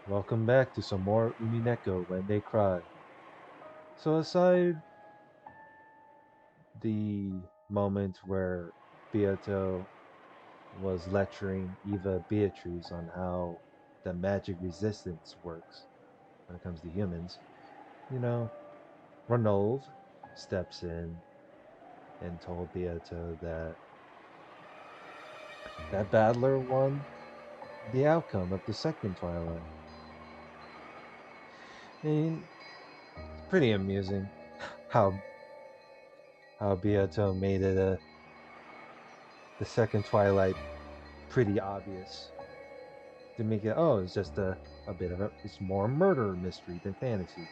Welcome back to some more Umineko when they cry. So aside the moment where Beato was lecturing Eva Beatrice on how the magic resistance works when it comes to humans, you know, Ranulf steps in and told Beato that that battler won the outcome of the second Twilight. I mean, it's pretty amusing how Beato made it the second Twilight pretty obvious to make it, oh, it's just a bit of it's more murder mystery than fantasy.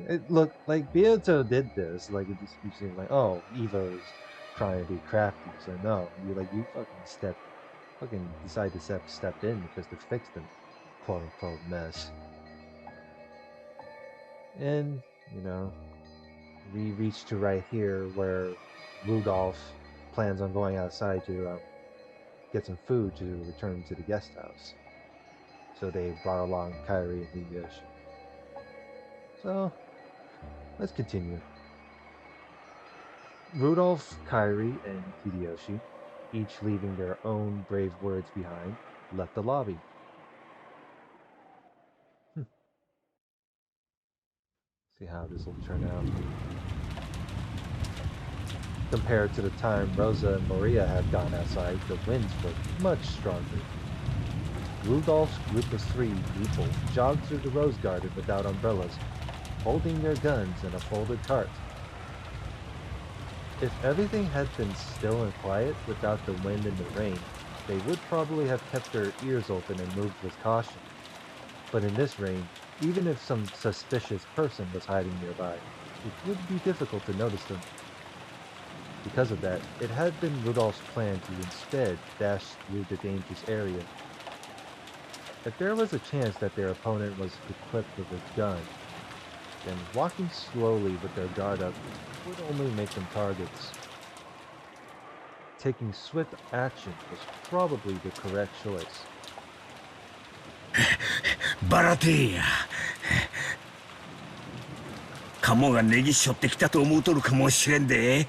It looked like Beato did this, like it just you seem like, oh, Evo's trying to be crafty. So no, you fucking decide to step in because to fix the quote unquote mess. And, you know, we reach to right here where Rudolph plans on going outside to get some food to return to the guest house. So they brought along Kyrie and Hideyoshi. So let's continue. Rudolph, Kyrie, and Hideyoshi, each leaving their own brave words behind, left the lobby. See how this will turn out. Compared to the time Rosa and Maria had gone outside, the winds were much stronger. Rudolph's group of 3 people jogged through the rose garden without umbrellas, holding their guns and a folded cart. If everything had been still and quiet without the wind and the rain, they would probably have kept their ears open and moved with caution. But in this rain, even if some suspicious person was hiding nearby, it would be difficult to notice them. Because of that, it had been Rudolph's plan to instead dash through the dangerous area. If there was a chance that their opponent was equipped with a gun, then walking slowly with their guard up would only make them targets. Taking swift action was probably the correct choice. バラテーやカモがネギしょってきたと思うとるかもしれんで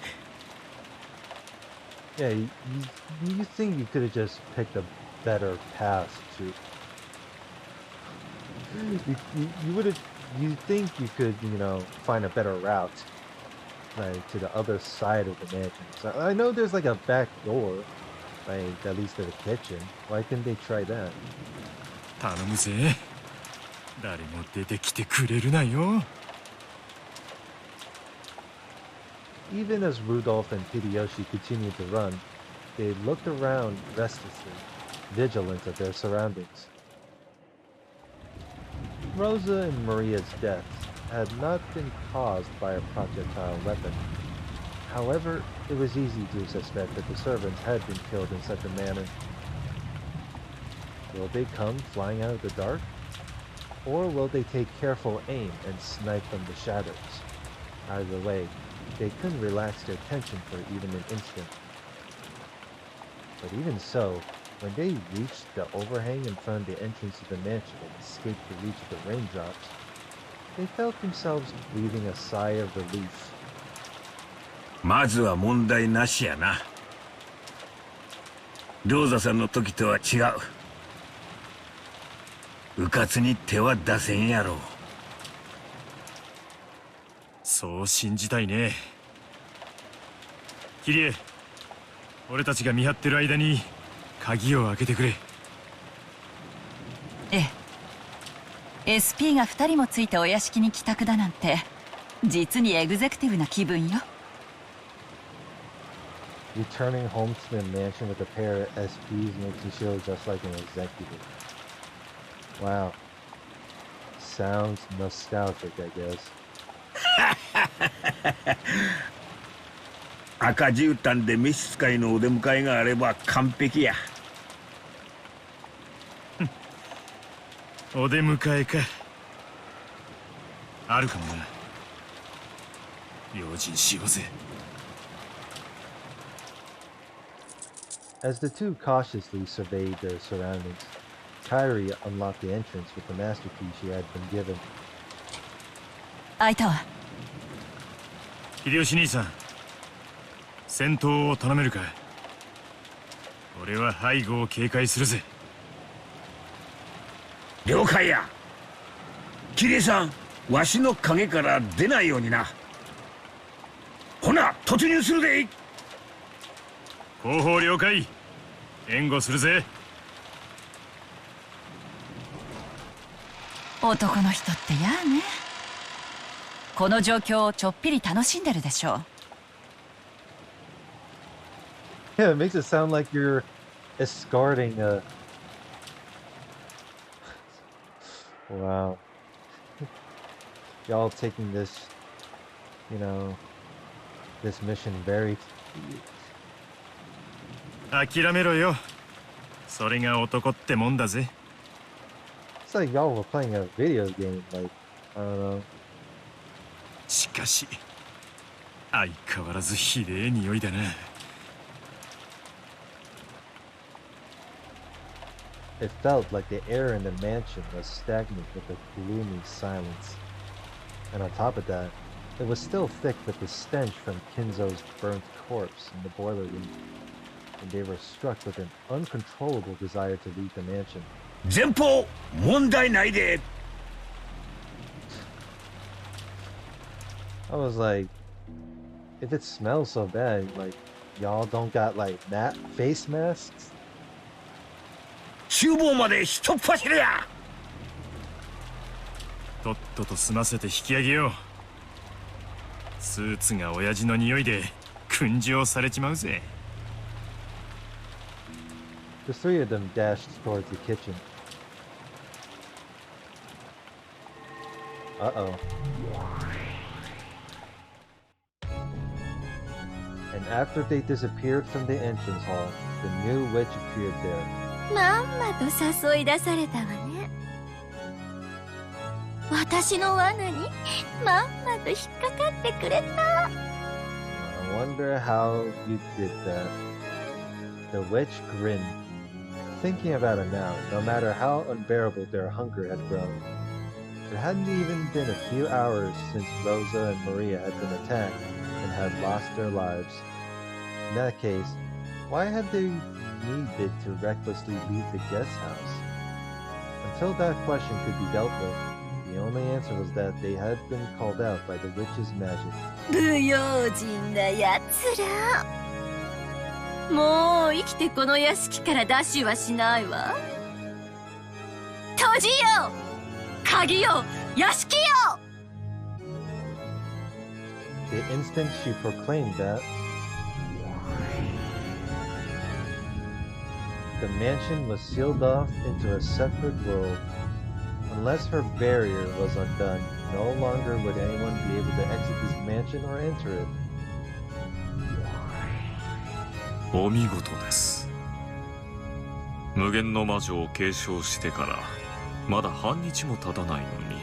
Yeah, you think you could have just picked a better path to... You would have... You think you could, find a better route, like, to the other side of the mansion. So I know there's, like, a back door, like, at least to the kitchen. Why couldn't they try that? 頼むぜ誰も出てきてくれるなよ Even as Rudolph and Hideyoshi continued to run, they looked around restlessly, vigilant of their surroundings. Rosa and Maria's deaths had not been caused by a projectile weapon. However, it was easy to suspect that the servants had been killed in such a manner. Will they come flying out of the dark? Or will they take careful aim and snipe from the shadows? Either way, they couldn't relax their tension for even an instant. But even so, when they reached the overhang in front of the entrance to the mansion and escaped the reach of the raindrops, they felt themselves breathing a sigh of relief. まずは問題なしやなローザさんの時とは違ううかつに手は出せんやろそう信じたいねキリエ俺たちが見張ってる間に鍵を開けてくれええ SP が2人もついてお屋敷に帰宅だなんて実にエグゼクティブな気分よ Returning home to the mansion with a pair of SPs makes you feel just like an executive. Wow. Sounds nostalgic, I guess. 赤絨毯で召使いのお出迎えがあれば完璧やお出迎えかあるかもな用心しようぜ As the two cautiously surveyed their surroundings, Kyrie unlocked the entrance with the master key she had been given. 開いたわ。秀吉兄さん、戦闘を頼めるか。俺は背後を警戒するぜ。了解や。キリさん、わしの影から出ないようにな。ほな、突入するで。後方了解。援護するぜ。男の人ってやね。この状況をちょっぴり楽しんでるでしょう。Yeah, it makes it sound like you're escorting a... Wow. Y'all taking this, you know, this mission very... 諦めろよ。それが男ってもんだぜ。It's like y'all were playing a video game, like, I don't know. しかし、相変わらずひでえ匂いだな。It felt like the air in the mansion was stagnant with a gloomy silence. And on top of that, it was still thick with the stench from Kinzo's burnt corpse in the boiler room. And they were struck with an uncontrollable desire to leave the mansion. 前方、問題ないで。I was like, if it smells so bad, like, y'all don't got, like, face masks? 厨房まで一っ走りや。とっとと済ませて引き上げよう。スーツが親父の匂いで訓示をされちまうぜ。The three of them dashed towards the kitchen. Uh-oh. And after they disappeared from the entrance hall, the new witch appeared there. まんまと誘い出されたわね。私の罠にまんまと引っかかってくれた。I wonder how you did that. The witch grinned, thinking about it now, no matter how unbearable their hunger had grown. It hadn't even been a few hours since Rosa and Maria had been attacked and had lost their lives. In that case, why had they needed to recklessly leave the guest house? Until that question could be dealt with, the only answer was that they had been called out by the witch's magic. 不用心なやつら。もう生きてこの屋敷から出しはしないわ。閉じよ、鍵よ、屋敷よ。 The instant she proclaimed that, the mansion was sealed off into a separate world. Unless her barrier was undone, no longer would anyone be able to exit this mansion or enter it. お見事です。無限の魔女を継承してからまだ半日も経たないのに、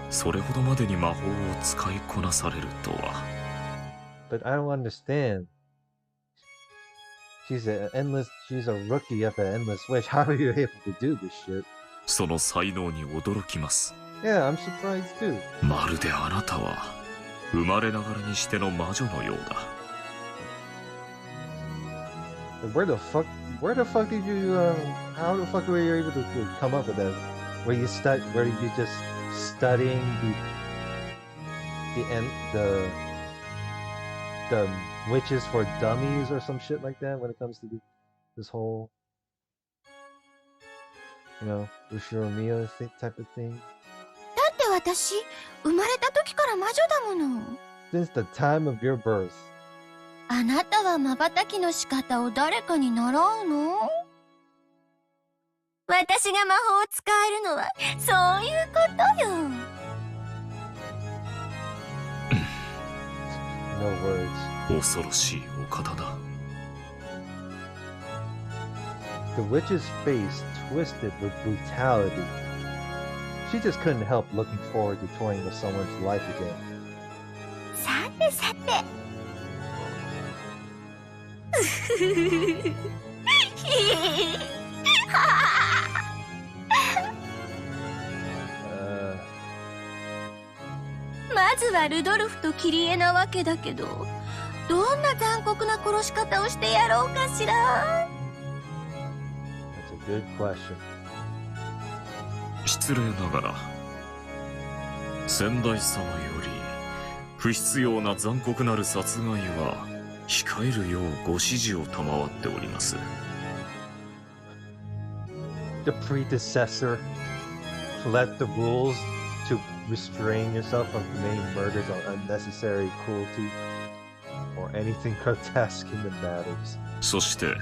それほどまでに魔法を使いこなされるとは。But I don't understand. She's a rookie of an endless witch. How are you able to do this shit? その才能に驚きます。Yeah, I'm surprised too. まるであなたは生まれながらにしての魔女のようだ。Where the fuck did you, how the fuck were you able to come up with that? Were you just studying the witches for dummies or some shit like that when it comes to this whole, you know, Ushiromiya type of thing? だって私、生まれた時から魔女だもの。 Since the time of your birth. あなたは瞬きの仕方を誰かに習うの？私が魔法を使えるのはそういうことよ。No words. 恐ろしいお方だ。The witch's face twisted with brutality. She just couldn't help looking forward to toying with someone's life again. さてさて。まずはルドルフとキリエなわけだけど、どんな残酷な殺し方をしてやろうかしら。 That's a good question. 失礼ながら先代様より不必要な残酷なる殺害は控えるようご指示を賜っております。 The predecessor let the rules to restrain yourself from committing murders or unnecessary cruelty or anything grotesque in the matters. そして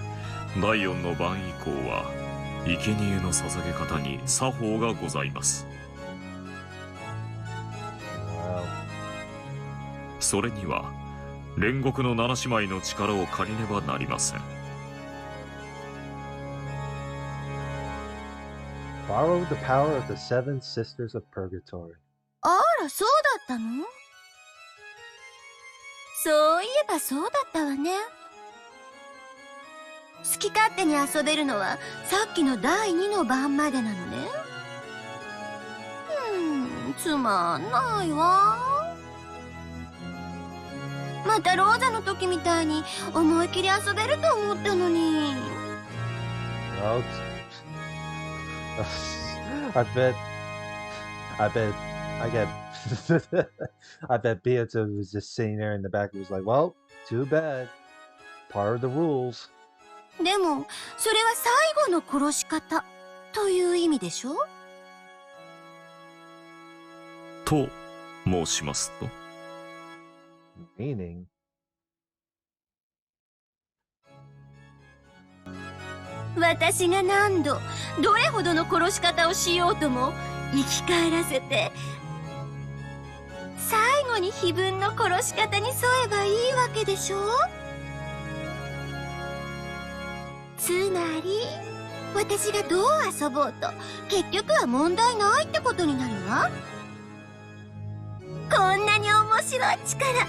第4の晩以降は生贄の捧げ方に作法がございます。 Wow. それには煉獄の7姉妹の力を借りねばなりません。 Borrow the power of the seven Sisters of Purgatory. あら、そうだったの？そういえばそうだったわね。好き勝手に遊べるのはさっきの第2の晩までなのね。つまんないわ。またローザの時みたいに思い切り遊べると思ったのに。Well, I get, I bet Beato was just sitting there in the back and was like, well, too bad. Part of the rules. でもそれは最後の殺し方という意味でしょ？と申しますと？ Meaning? 私が何度どれほどの殺し方をしようとも生き返らせて、最後に碑文の殺し方に沿えばいいわけでしょ？つまり私がどう遊ぼうと結局は問題ないってことになるわ。こんなに面白い力、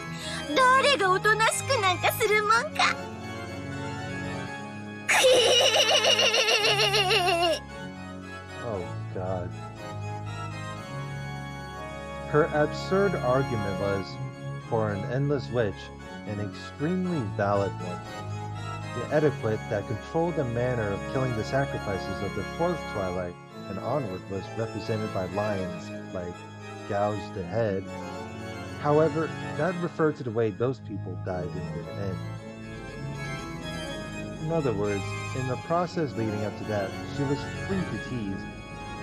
誰がおとなしくなんかするもんか。Oh, God. Her absurd argument was, for an endless witch, an extremely valid one. The etiquette that controlled the manner of killing the sacrifices of the fourth twilight and onward was represented by lines like gouge the head. However, that referred to the way those people died in the end. In other words, in the process leading up to that, she was free to tease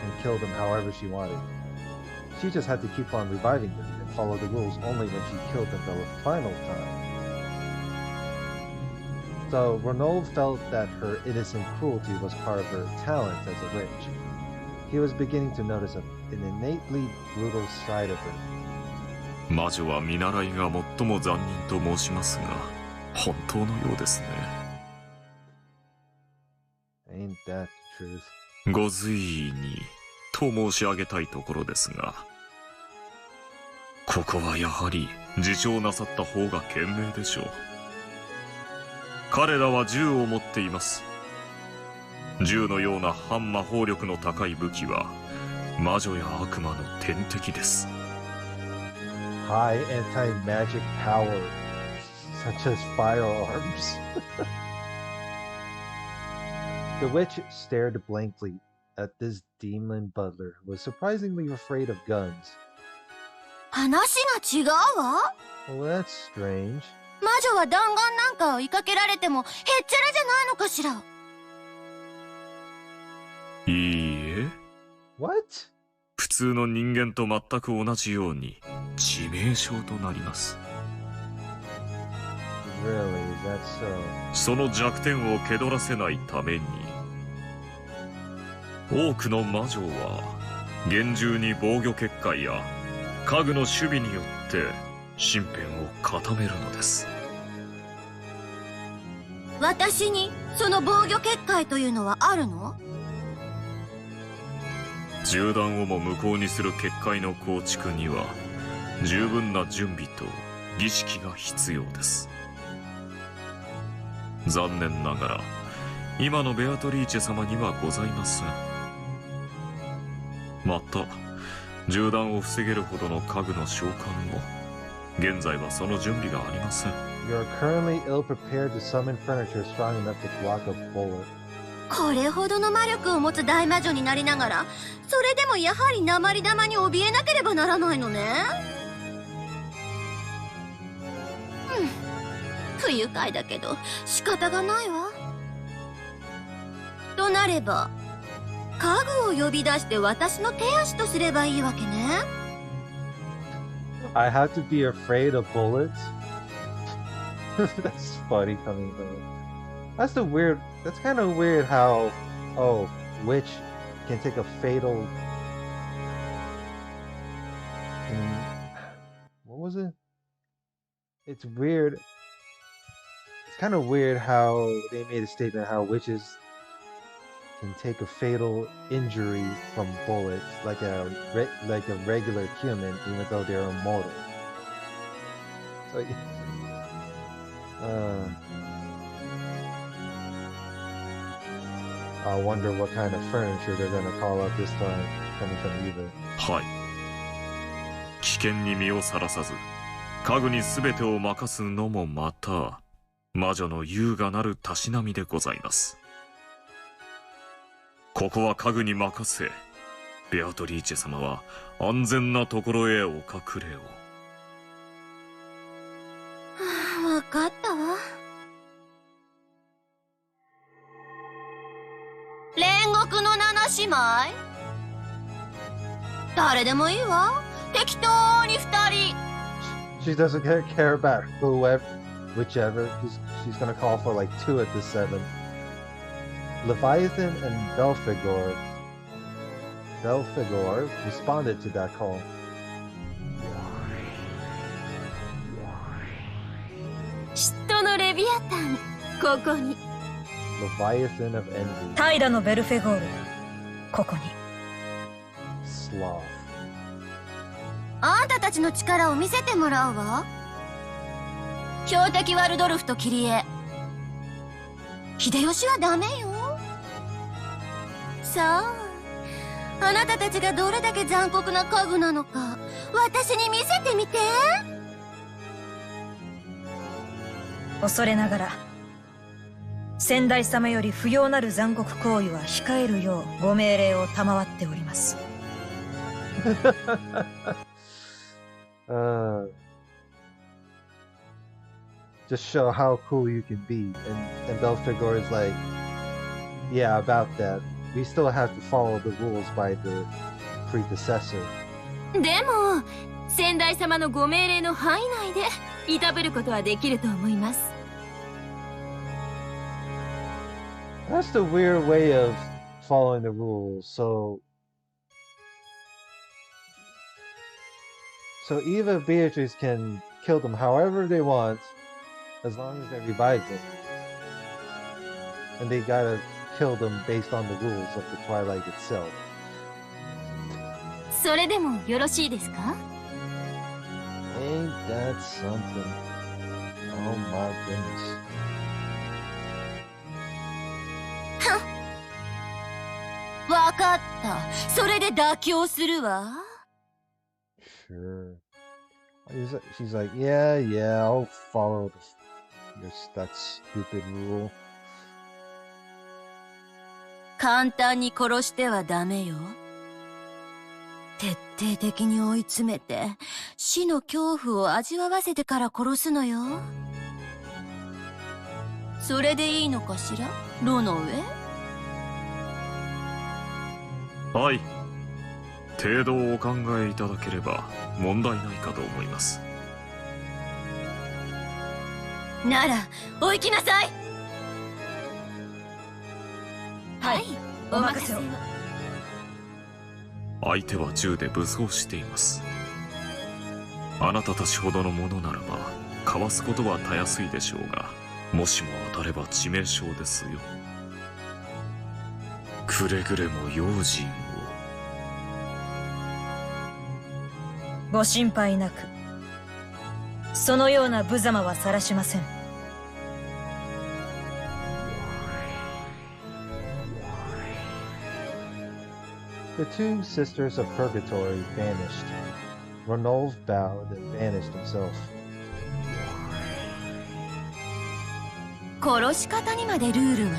and kill them however she wanted. She just had to keep on reviving them and follow the rules only when she killed them the final time. So Ronald felt that her innocent cruelty was part of her talent as a witch. He was beginning to notice an innately brutal side of her. 魔女は見習いが最も残忍と申しますが、本当のようですね。Ain't that the truth? ご随意にと申し上げたいところですが、ここはやはり自重なさった方が賢明でしょう。彼らは銃を持っています。銃のような反魔法力の高い武器は魔女や悪魔の天敵です。High anti-magic power, such as firearms. The witch stared blankly at this demon butler who was surprisingly afraid of guns. 話が違うわ。Well, that's strange. 魔女は弾丸なんか追いかけられてもへっちゃらじゃないのかしら。いいえ。What? 普通の人間と全く同じように致命傷となります。Really? Is that so? その弱点を気取らせないために、多くの魔女は厳重に防御結界や家具の守備によって身辺を固めるのです。私にその防御結界というのはあるの？銃弾をも無効にする結界の構築には十分な準備と儀式が必要です。残念ながら今のベアトリーチェ様にはございません。また銃弾を防げるほどの家具の召喚も現在はその準備がありません。 You are currently ill prepared to summon furniture strong enough to block a bullet. これほどの魔力を持つ大魔女になりながら、それでもやはり鉛玉に怯えなければならないのね。不愉快だけど仕方がないわ。となれば家具を呼び出して私の手足とすればいいわけね。I have to be afraid of bullets? That's funny coming from it. That's kind of weird how, oh, witch can take a fatal... what was it? It's weird. It's kind of weird how they made a statement how witches can take a fatal injury from bullets like a regular human, even though they're immortal. So, I wonder what kind of furniture they're gonna call up this time coming from Eva. はい。危険に身をさらさず家具に全てを任すのもまた魔女の優雅なるたしなみでございます。ここは家具に任せ、ベアトリーチェ様は安全なところへお隠れを。わかったわ。煉獄の七姉妹？誰でもいいわ。適当に二人。She doesn't care about whichever. She's gonna call for like 2 at the 7. Leviathan and Belphegor responded to that call. 嫉妬のレビアタン、ここに。Leviathan of Envy. 平のベルフェゴール、ここに。Sloth. あんたたちの力を見せてもらうわ。標的はルドルフとキリエ。秀吉はダメよ。さあ、あなたたちがどれだけ残酷な家具なのか私に見せてみて。恐れながら先代様より不要なる残酷行為は控えるようご命令を賜っております。Just show how cool you can be. And Belphegor is like, yeah, about that. We still have to follow the rules by the predecessor. でも先代様のご命令の範囲内でいたぶることはできると思います。That's the weird way of following the rules. So Eva and Beatrice can kill them however they want, as long as they revive them. And they gotta kill them based on the rules of the Twilight itself. それでもよろしいですか？ Ain't that something? Oh my goodness. わかった。それで妥協するわ。Sure. She's like, yeah, I'll follow that stupid rule. 簡単に殺してはダメよ。徹底的に追い詰めて死の恐怖を味わわせてから殺すのよ。それでいいのかしら、ロノウェ？はい。程度をお考えいただければ問題ないかと思います。ならお行きなさい。はい、お任せを。相手は銃で武装しています。あなたたちほどのものならばかわすことはたやすいでしょうが、もしも当たれば致命傷ですよ。くれぐれも用心を。ご心配なく、そのような無様は晒しません。The two Sisters of Purgatory vanished. Rudolf bowed and vanished himself. 殺し方にまでルールがね。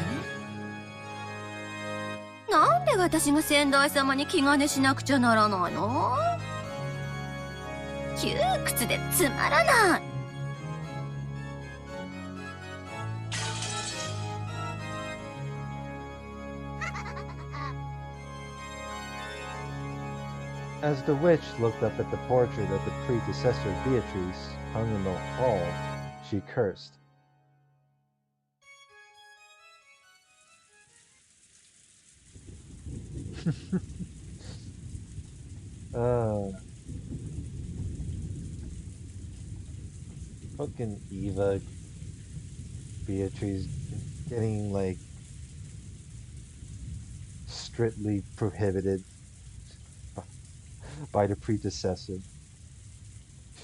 なんで私が先代様に気兼ねしなくちゃならないの？窮屈でつまらない。As the witch looked up at the portrait of the predecessor Beatrice hung in the hall, she cursed. Fucking Eva, Beatrice getting like strictly prohibited by the predecessor.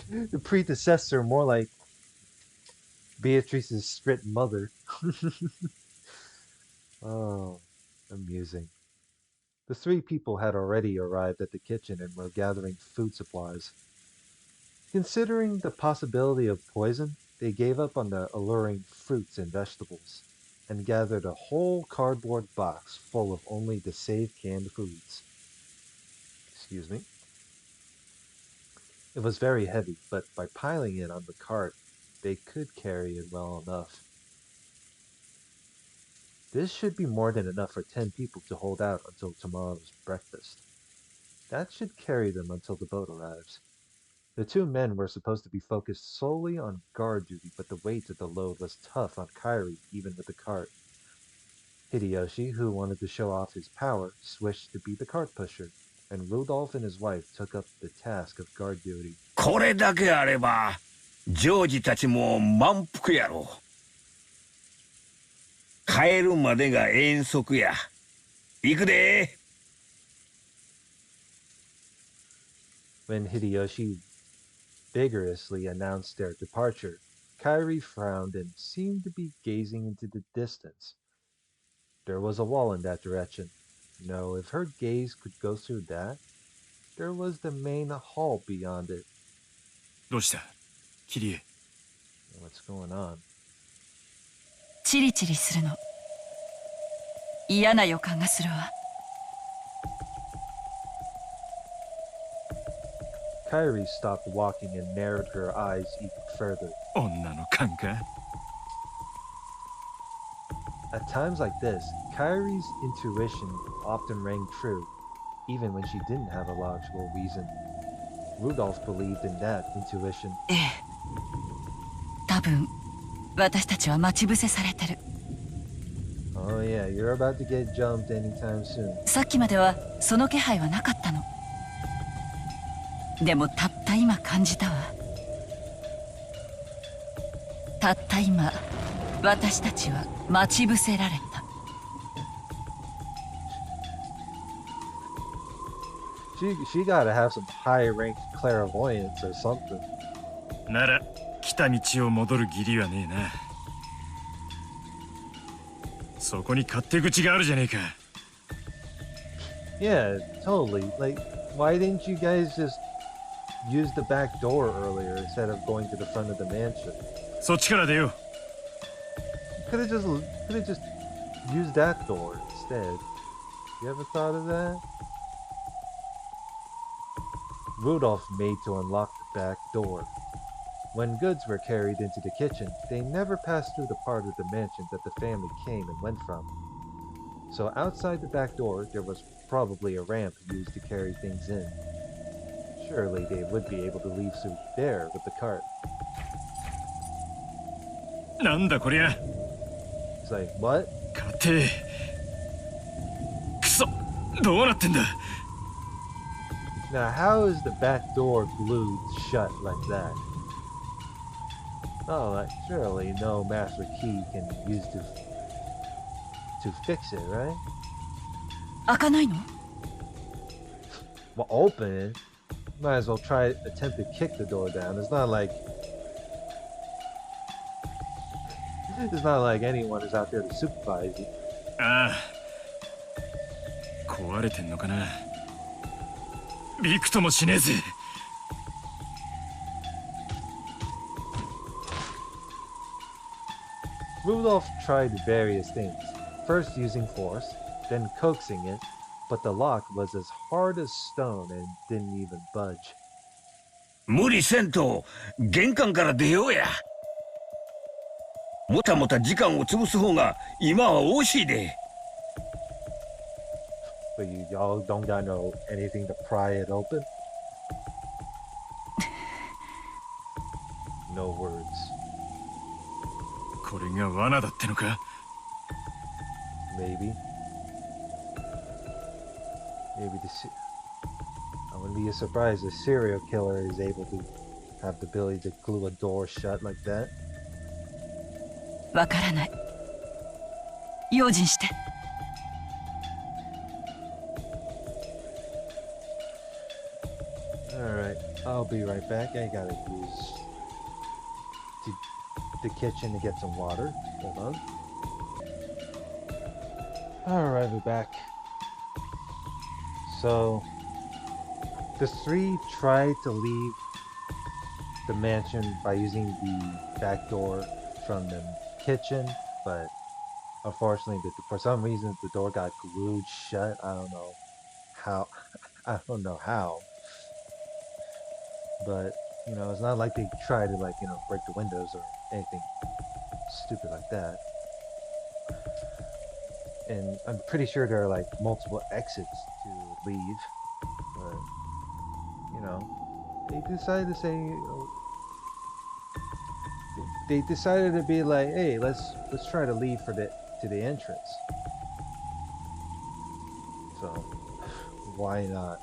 The predecessor, more like Beatrice's strict mother. Oh, amusing. The three people had already arrived at the kitchen and were gathering food supplies. Considering the possibility of poison, they gave up on the alluring fruits and vegetables, and gathered a whole cardboard box full of only the saved canned foods. Excuse me. It was very heavy, but by piling it on the cart, they could carry it well enough. This should be more than enough for 10 people to hold out until tomorrow's breakfast. That should carry them until the boat arrives. The two men were supposed to be focused solely on guard duty, but the weight of the load was tough on Kyrie, even with the cart. Hideyoshi, who wanted to show off his power, switched to be the cart pusher, and Rudolf and his wife took up the task of guard duty. これだけあればジョージたちも満腹やろ。帰るまでが遠足や。行くで。When Hideyoshi vigorously announced their departure, Kyrie frowned and seemed to be gazing into the distance. There was a wall in that direction. No, if her gaze could go through that, there was the main hall beyond it. どうした？キリエ。What's going on? チリチリするの。嫌な予感がするわ。Kyrie stopped walking and narrowed her eyes even further. 女の勘か？ At times like this, Kyrie's intuition often rang true, even when she didn't have a logical reason. Rudolf believed in that intuition. ええ。多分、私たちは待ち伏せされてる。Oh yeah, you're about to get jumped anytime soon. さっきまではその気配はなかったの。でもたった今感じたわ。たった今、私たちは待ち伏せられた。She gotta have some high-ranked clairvoyance or something. なら来た道を戻る義理はねえな。そこに勝手口があるじゃねえか。Yeah, totally. Like, why didn't you guys just use the back door earlier instead of going to the front of the mansion? そっちから出よう。Could have just used that door instead. You ever thought of that? Rudolph made to unlock the back door. When goods were carried into the kitchen, they never passed through the part of the mansion that the family came and went from. So outside the back door, there was probably a ramp used to carry things in. Surely they would be able to leave through there with the cart. なんだこりゃ。 It's like, what? 家庭。くそ、どうなってんだ。 Now, how is the back door glued shut like that? Oh, like, surely no master key can be used to fix it, right? 開かないの？ Well, open it. Might as well attempt to kick the door down. It's not like anyone is out there to supervise you. ああ。壊れてんのかな。びくともしねえぜ。Rudolf tried various things, first using force, then coaxing it, but the lock was as hard as stone and didn't even budge. 無理せんと玄関から出ようや。もたもた時間を潰す方が今は惜しいで。But y'all don't got no anything to pry it open? No words. これが罠だってのか？ Maybe. I wouldn't be surprised if a serial killer is able to have the ability to glue a door shut like that. わからない。用心して。Alright, I'll be right back. I gotta use the kitchen to get some water. Hold on. Alright, we're back. So, the three tried to leave the mansion by using the back door from the kitchen, but unfortunately, for some reason, the door got glued shut. I don't know how. I don't know how. But, you know, it's not like they try to, like, you know, break the windows or anything stupid like that. And I'm pretty sure there are, like, multiple exits to leave. But, you know, they decided to say, you know, they decided to be like, hey, let's try to leave to the entrance. So, why not?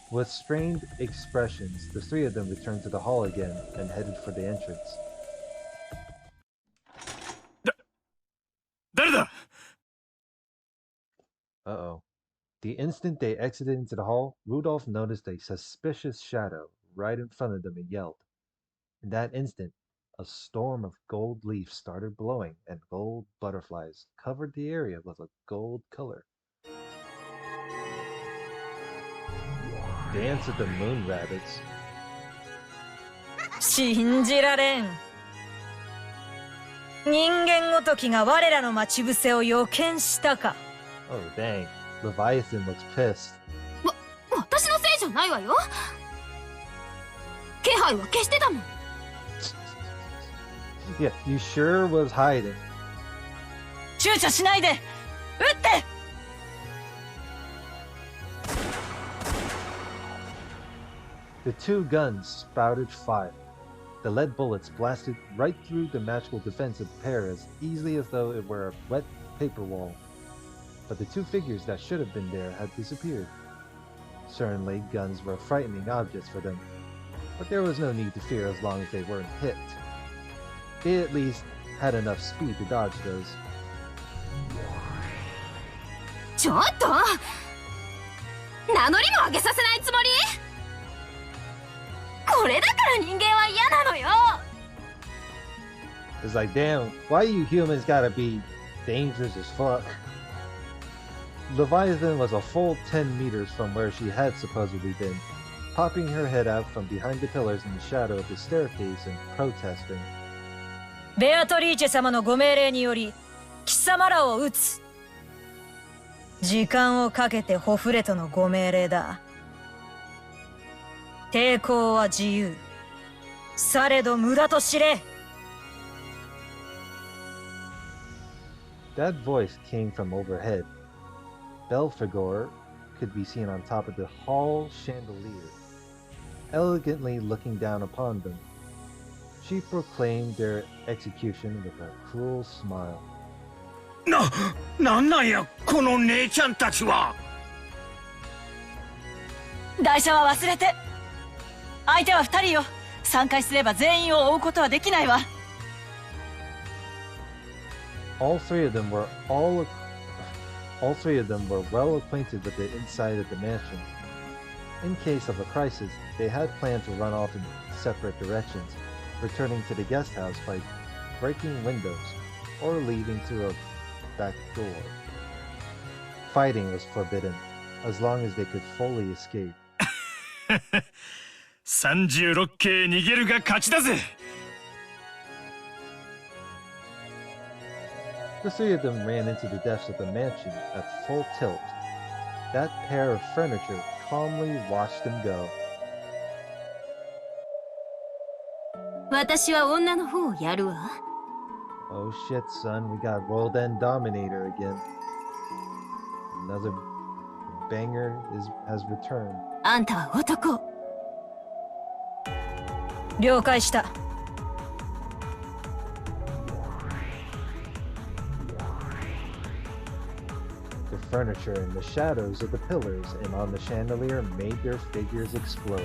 With strained expressions, the three of them returned to the hall again and headed for the entrance. 誰だ？ Uh-oh. The instant they exited into the hall, Rudolf noticed a suspicious shadow right in front of them and yelled. In that instant, a storm of gold leaves started blowing and gold butterflies covered the area with a gold color. Dance of the Moon Rabbits. 信じられん。人間ごときが我らの待ち伏せを予見したか。Oh dang, Leviathan looks pissed. 私のせいじゃないわよ。気配は消してたもん。Yeah, you sure was hiding. 躊躇しないで。撃って。The two guns spouted fire. The lead bullets blasted right through the magical defense of the pair as easily as though it were a wet paper wall. But the two figures that should have been there had disappeared. Certainly, guns were frightening objects for them, but there was no need to fear as long as they weren't hit. They at least had enough speed to dodge those. ちょっと名乗りも上げさせないつもり？これだから人間は嫌なのよ。 It's like, damn, why you humans gotta be dangerous as fuck? Leviathan was a full 10 meters from where she had supposedly been, popping her head out from behind the pillars in the shadow of the staircase and protesting. ベアトリーチェ様のご命令により貴様らを撃つ。時間をかけてホフレトのご命令だ。抵抗は自由。されど無駄と知れ。That voice came from overhead. Belphegor could be seen on top of the hall chandelier, elegantly looking down upon them. She proclaimed their execution with a cruel smile. なんなんやこの姉ちゃんたちは。台車は忘れて。相手は2人よ。3回すれば全員を追うことはできないわ。All three of them were well acquainted with the inside of the mansion. In case of a crisis, they had planned to run off in separate directions, returning to the guest house by breaking windows or leaving through a back door. Fighting was forbidden, as long as they could fully escape. 36系逃げるが勝ちだぜ。 The three of them ran into the depths of the mansion at full tilt. That pair of furniture calmly watched them go. 私は女の方をやるわ。 Oh shit, son, we got World End Dominator again. Another banger has returned. あんたは男。了解した。The furniture and the shadows of the pillars and on the chandelier made their figures explode.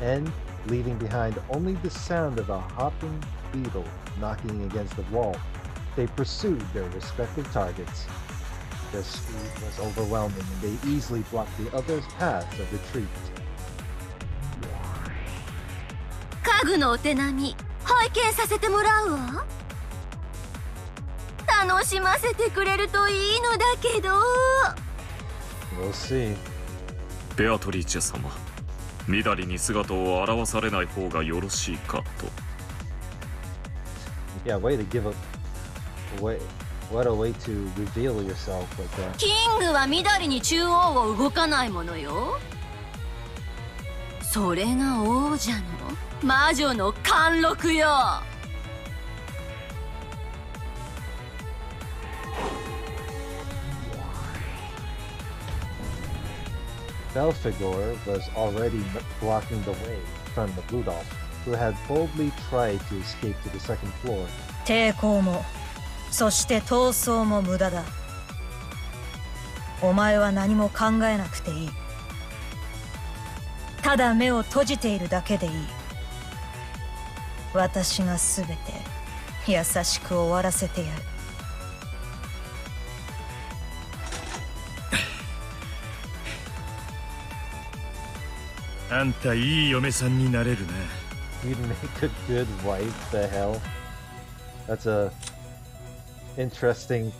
And, leaving behind only the sound of a hopping beetle knocking against the wall, they pursued their respective targets. Their speed was overwhelming and they easily blocked the others' paths of retreat. 家具のお手並み拝見させてもらうわ。楽しませてくれるといいのだけど。 We'll see. ベアトリーチェ様、みだりに姿を現されない方がよろしいかと。 Yeah, way to give up. What a way to reveal yourself like that. キングは緑に中央を動かないものよ。それが王者の魔女の貫禄よ。 Belphegor was already blocking the way from the Rudolf, who had boldly tried to escape to the second floor. 抵抗も、そして闘争も無駄だ。お前は何も考えなくていい。ただ目を閉じているだけでいい。私がすべて優しく終わらせてやる。あんたいい嫁さんになれるな。 You'd make a good wife, the hell? That's a interesting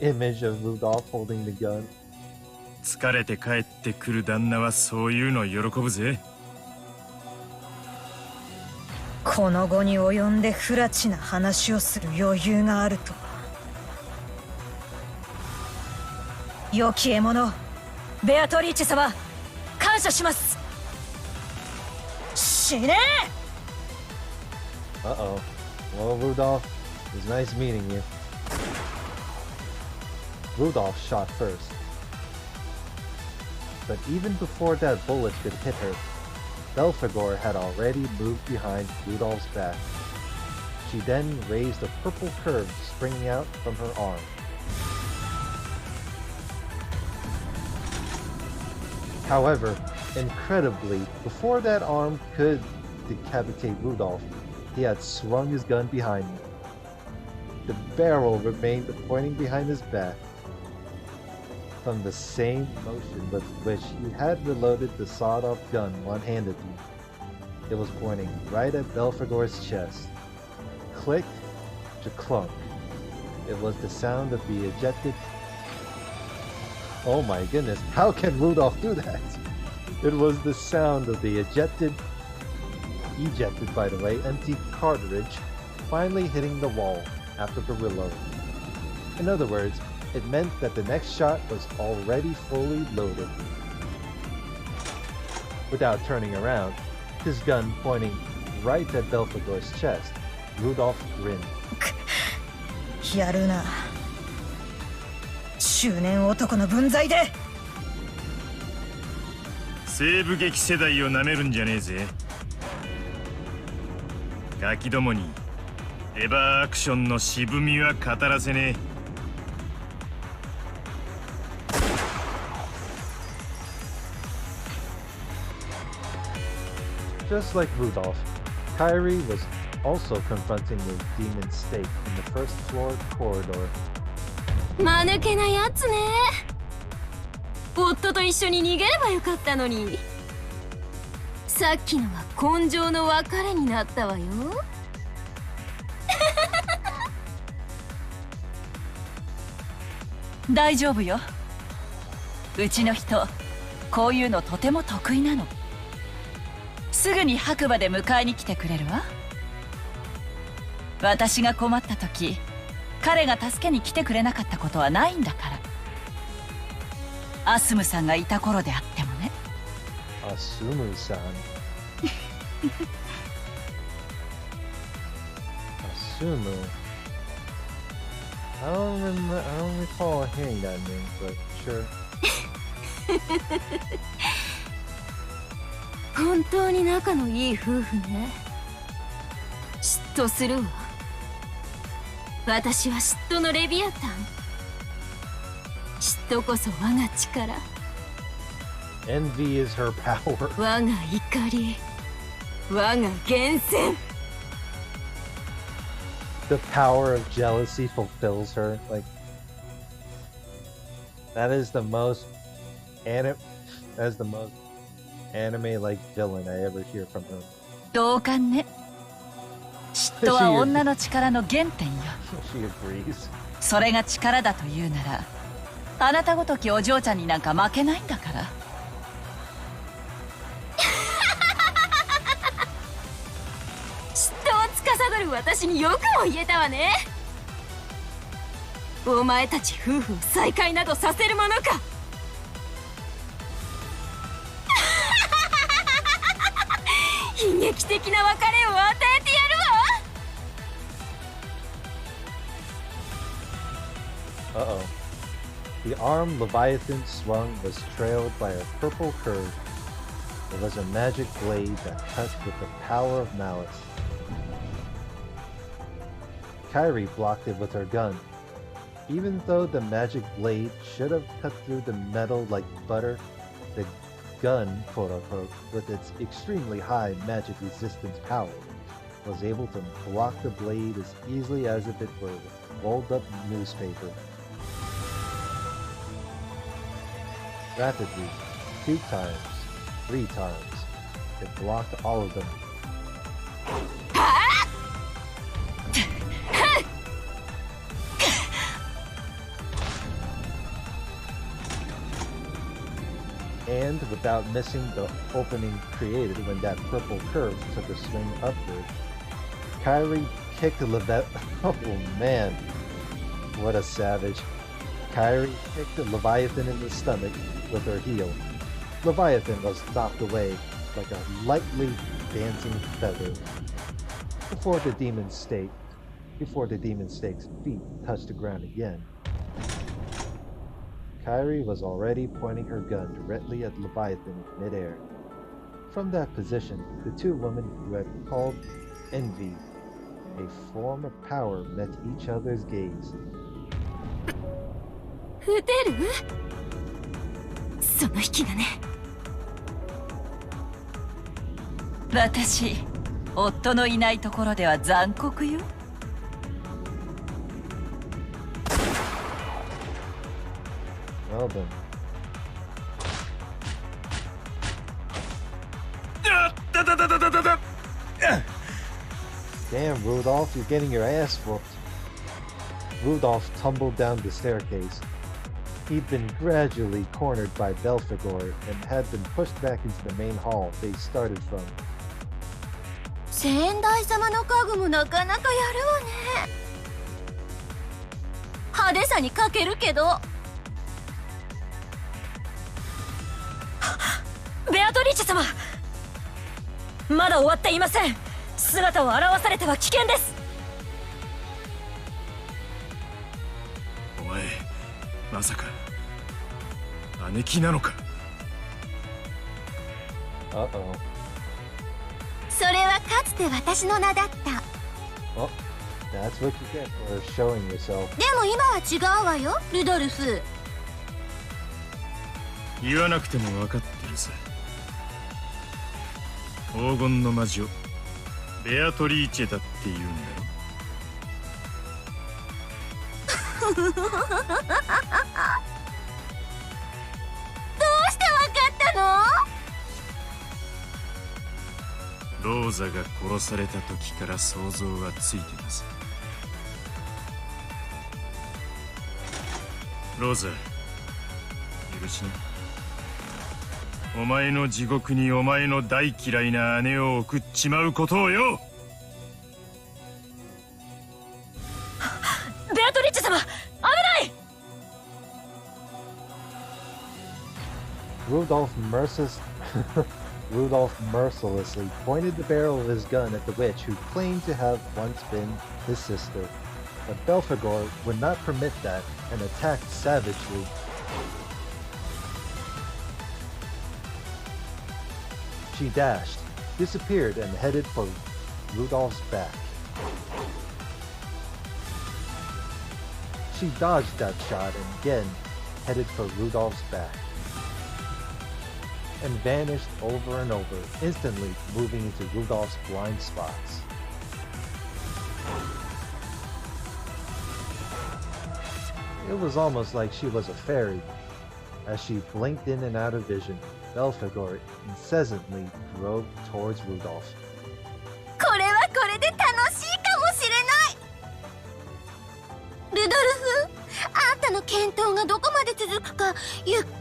image of Rudolf holding the gun. 疲れて帰ってくる旦那はそういうの喜ぶぜ。この後に及んで不埒な話をする余裕があるとは。良き獲物、ベアトリーチェ様、感謝します。死ねえ。 Uh-oh. Well, Rudolph, it was nice meeting you. Rudolph shot first. But even before that bullet could hit her, Belphegor had already moved behind Rudolph's back. She then raised a purple curve springing out from her arm. However, incredibly, before that arm could decapitate Rudolph, he had swung his gun behind him. The barrel remained pointing behind his back. From the same motion with which he had reloaded the sawed-off gun one-handedly, it was pointing right at Belphegor's chest. Click to clunk. It was the sound of the ejected... Oh my goodness, how can Rudolph do that? It was the sound of the ejected by the way, empty cartridge finally hitting the wall after the reload. In other words, it meant that the next shot was already fully loaded. Without turning around, his gun pointing right at Belphegor's chest, Rudolph grinned. やるな。中年男の分際で。西部劇世代をなめるんじゃねえぜ。ガキどもにエヴァアクションの渋みは語らせねえ。 Just like Rudolph, Kyrie was also confronting the demon stake in the first floor corridor. 間抜けなやつね。夫と一緒に逃げればよかったのに。さっきのは根性の別れになったわよ。大丈夫よ。うちの人こういうのとても得意なの。すぐに白馬で迎えに来てくれるわ。私が困った時、彼が助けに来てくれなかったことはないんだから。アスムさんがいた頃であってもね。アスムさん。アスム。I don't recall hearing that name, but sure. 本当に仲のいい夫婦ね。嫉妬するわ。私は嫉妬のレビアタン。嫉妬こそ我が力。Envy is her power. 我が怒り。我が源泉。The power of jealousy fulfills her. Like, that is the most anime-like villain I ever hear from her. 同感ね。嫉妬は女の力の原点よ。She agrees. それが力だというなら、あなたごときお嬢ちゃんになんか負けないんだから。嫉妬を司る私によくも言えたわね。お前たち夫婦を再会などさせるものか。悲劇的な別れを与えてやるわ。Uh-oh. The arm Leviathan swung was trailed by a purple curve. It was a magic blade that cut with the power of malice. Kyrie blocked it with her gun. Even though the magic blade should have cut through the metal like butter, the gun, quote-unquote, with its extremely high magic resistance power, was able to block the blade as easily as if it were rolled-up newspaper. Rapidly, 2 times, 3 times, it blocked all of them. And without missing the opening created when that purple curve took a swing upward, Kyrie kicked Oh man, what a savage. Kyrie kicked Leviathan in the stomach with her heel. Leviathan was knocked away like a lightly dancing feather before the demon snake's feet touched the ground again. Kyrie was already pointing her gun directly at Leviathan in midair. From that position, the 2 women who had called envy a form of power met each other's gaze. 撃てる？その引きがね。私、夫のいないところでは残酷よ。Well then. Damn, Rudolph, you're getting your ass whooped. Rudolph tumbled down the staircase. He'd been gradually cornered by Belphegor and had been pushed back into the main hall they started from. 先代様の家具もなかなかやるわね。派手さに欠けるけど。ベアトリーチェ様、まだ終わっていません。姿を現されては危険です。お前まさか姉貴なのか。 Uh-oh. それはかつて私の名だった。 Oh, that's what you get for showing yourself. でも今は違うわよ、ルドルフ。言わなくても分かってるさ。黄金の魔女ベアトリーチェだって言うんだろ。どうして分かったの？ローザが殺された時から想像はついてます。ローザ、許しな。お前の地獄にお前の大嫌いな姉を送っちまうことをよ。ベアトリッチ様、危ない。 Rudolph mercilessly pointed the barrel of his gun at the witch who claimed to have once been his sister. But Belphegor would not permit that and attacked savagely. She dashed, disappeared, and headed for Rudolph's back. She dodged that shot and again headed for Rudolph's back, and vanished over and over, instantly moving into Rudolph's blind spots. It was almost like she was a fairy. As she blinked in and out of vision, Belphegor incessantly drove towards Rudolph. これはこれで楽しいかもしれない。ルドルフ、あんたの検討がどこまで続くかゆっくり見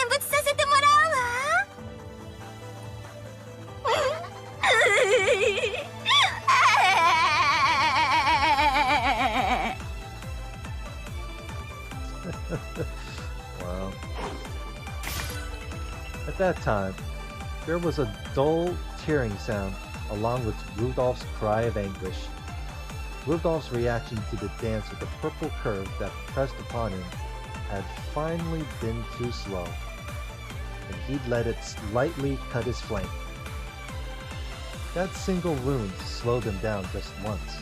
物させてもらうわ。Wow. At that time, there was a dull tearing sound along with Rudolph's cry of anguish. Rudolph's reaction to the dance with the purple curve that pressed upon him had finally been too slow, and he'd let it slightly cut his flank. That single wound slowed him down just once.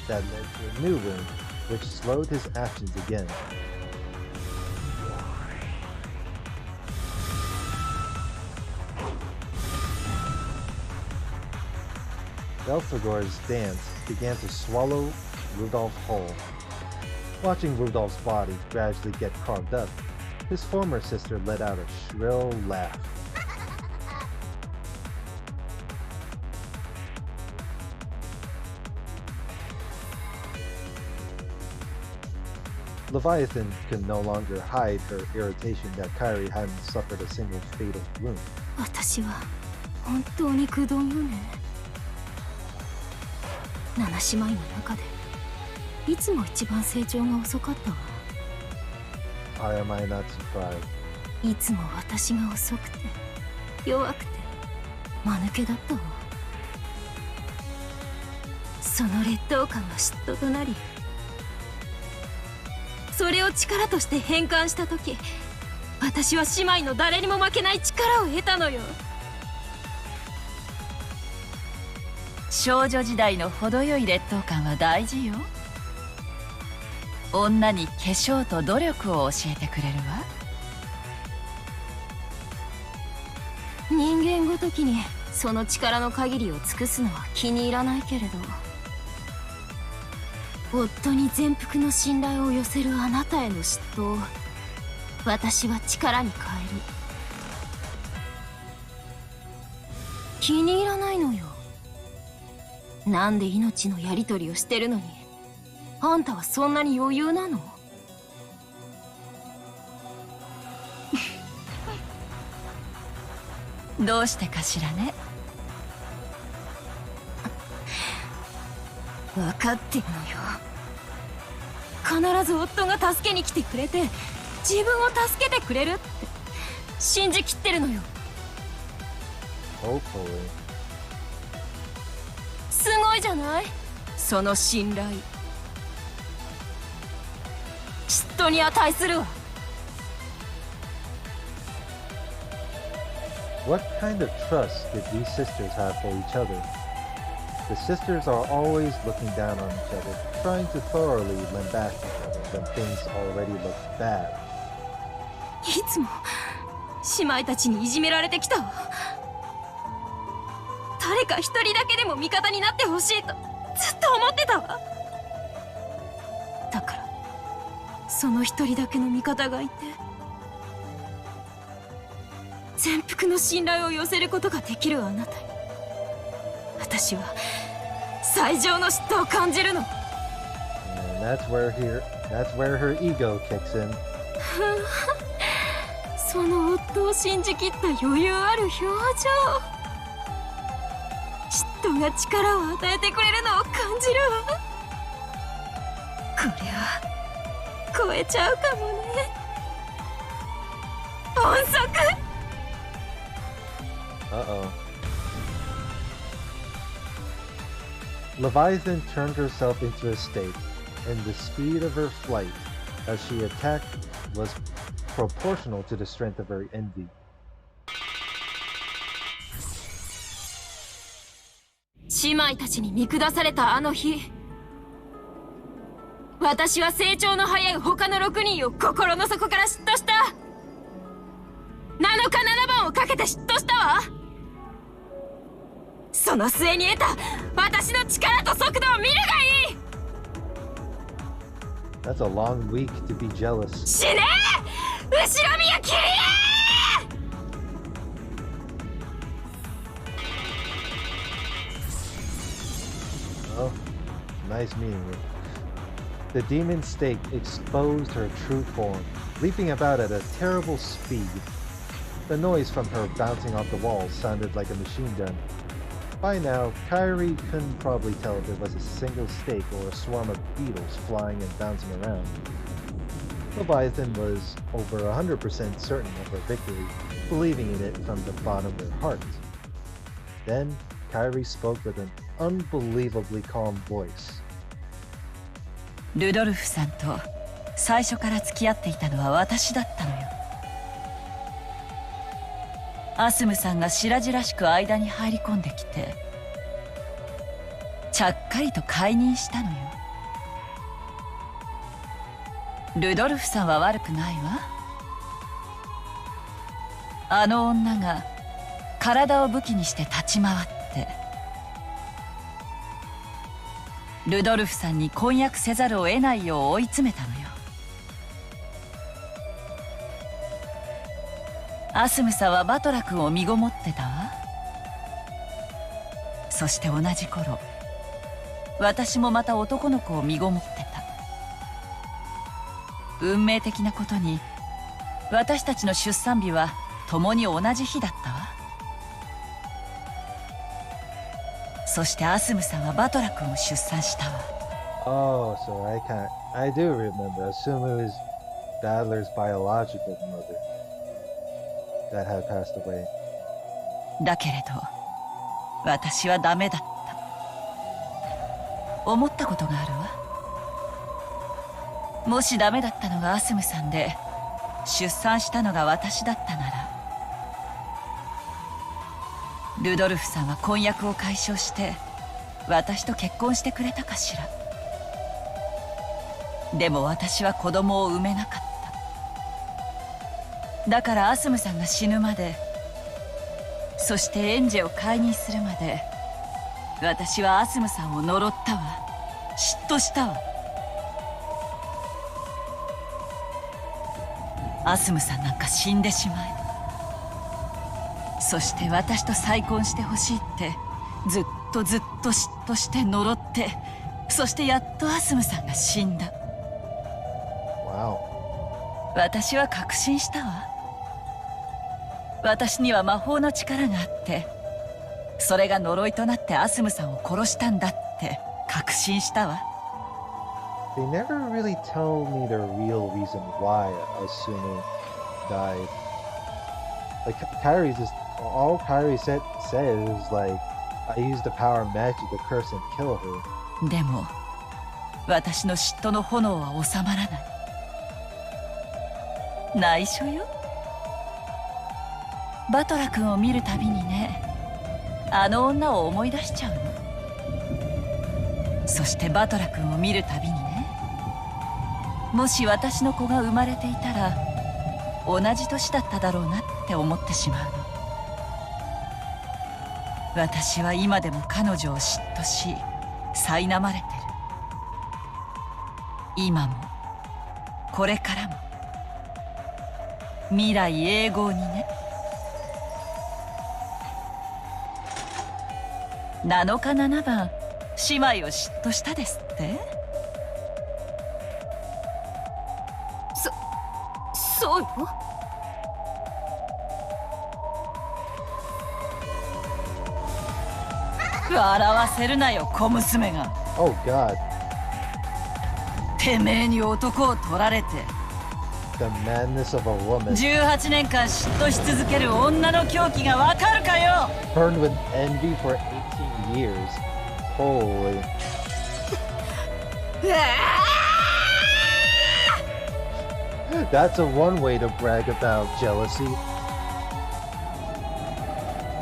That led to a new wound, which slowed his actions again. Belphegor's dance began to swallow Rudolph whole. Watching Rudolph's body gradually get carved up, his former sister let out a shrill laugh. Leviathan could no longer hide her irritation that Kyrie hadn't suffered a single fatal wound. 私は本当にくどんよね。7姉妹の中でいつも一番成長が遅かったわ。 Why am I not surprised? いつも私が遅くて弱くて間抜けだったわ。その劣等感が嫉妬となり、それを力として変換した時、私は姉妹の誰にも負けない力を得たのよ。少女時代の程よい劣等感は大事よ。女に化粧と努力を教えてくれるわ。人間ごときにその力の限りを尽くすのは気に入らないけれど、夫に全幅の信頼を寄せるあなたへの嫉妬を私は力に変える。気に入らないのよ。なんで命のやり取りをしてるのにあんたはそんなに余裕なの？どうしてかしらね。分かってるのよ。必ず夫が助けに来てくれて自分を助けてくれるって信じきってるのよ。 Hopefully. すごいじゃないその信頼。嫉妬に値するわ。 What kind of trust did these sisters have for each other? The sisters are always looking down on each other, trying to thoroughly lambast each other when things already look bad. いつも姉妹たちにいじめられてきたわ。誰か一人だけでも味方になってほしいとずっと思ってたわ。だからその一人だけの味方がいて全幅の信頼を寄せることができるあなたに私は最上の嫉妬を感じるの。 And that's where her ego kicks in. その夫を信じきった余裕ある表情、嫉妬が力を与えてくれるのを感じるわ。これは超えちゃうかもね。音速。Uh-oh. Leviathan turned herself into a snake, and the speed of her flight as she attacked was proportional to the strength of her envy. 姉妹たちに見下されたあの日、私は成長の早い他の6人を心の底から嫉妬した。7日7番をかけて嫉妬したわ。その末に得た私の力と速度を見るがいい。 That's a long week to be jealous. 死ねー、後ろ宮キリエ。 Oh, nice meeting you. The demon snake exposed her true form, leaping about at a terrible speed. The noise from her bouncing off the walls sounded like a machine gun. By now, Kyrie couldn't probably tell if it was a single snake or a swarm of beetles flying and bouncing around. Leviathan was over 100% certain of her victory, believing in it from the bottom of her heart. Then, Kyrie spoke with an unbelievably calm voice. ルドルフさんと最初から付き合っていたのは私だったのよ。アスムさんが白々しく間に入り込んできて、ちゃっかりと解任したのよ。ルドルフさんは悪くないわ。あの女が体を武器にして立ち回って、ルドルフさんに婚約せざるを得ないよう追い詰めたのよ。アスムさんはバトラ君を身ごもってたわ。そして同じ頃、私もまた男の子を身ごもってた。運命的なことに、私たちの出産日は共に同じ日だったわ。そしてアスムさんはバトラ君を出産したわ。Oh, so I do remember. Assume it was Badler's biological mother that had passed away. だけれど、私はダメだった。思ったことがあるわ。もしダメだったのがアスムさんで、出産したのが私だったなら、ルドルフさんは婚約を解消して、私と結婚してくれたかしら。でも私は子供を産めなかった。だからアスムさんが死ぬまで、そしてエンジェを解任するまで、私はアスムさんを呪ったわ。嫉妬したわ。アスムさんなんか死んでしまえ。そして私と再婚してほしいってずっと嫉妬して呪って、そしてやっとアスムさんが死んだ。Wow. 私は確信したわ。私には魔法の力があって、それが呪いとなってアスムさんを殺したんだって確信したわ。They never really tell me the real reason why Asuna died. Like Kyrie's just all Kyrie says is like, I used the power of magic to curse and kill her. でも私の嫉妬の炎は収まらない。内緒よ。バトラ君を見るたびにね、あの女を思い出しちゃうの。そしてバトラ君を見るたびにね、もし私の子が生まれていたら同じ年だっただろうなって思ってしまうの。私は今でも彼女を嫉妬し苛まれてる。今もこれからも未来永劫にね。7日7番姉妹を嫉妬したですって。そうよ。く笑わせるなよ小娘が。 Oh God. てめえに男を取られて The madness of a woman. 18年間嫉妬し続ける女の狂気がわかるかよ。 Burned with envy for 18 years. Holy. That's a one way to brag about jealousy.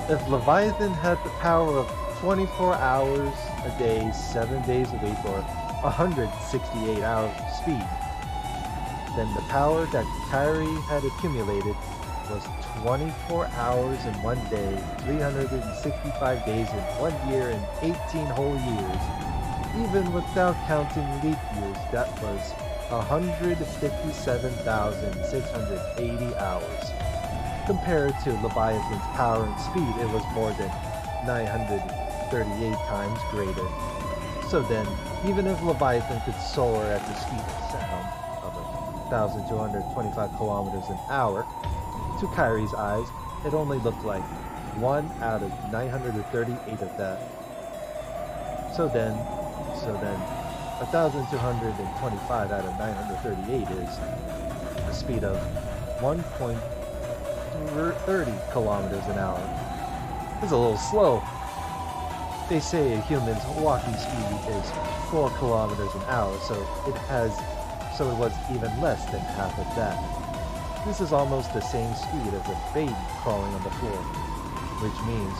If Leviathan had the power of 24 hours a day, 7 days a week, or 168 hours of speed, then the power that Kyrie had accumulated was 24 hours in 1 day, 365 days in 1 year, and 18 whole years. Even without counting leap years, that was 157,680 hours. Compared to Leviathan's power and speed, it was more than 938 times greater. So then, even if Leviathan could soar at the speed of sound of 1,225 kilometers an hour, to Kyrie's eyes, it only looked like 1 out of 938 of that. So then, 1,225 out of 938 is the speed of 1.30 kilometers an hour. It's a little slow. They say a human's walking speed is 4 kilometers an hour, so it was even less than half of that. This is almost the same speed as a baby crawling on the floor. Which means,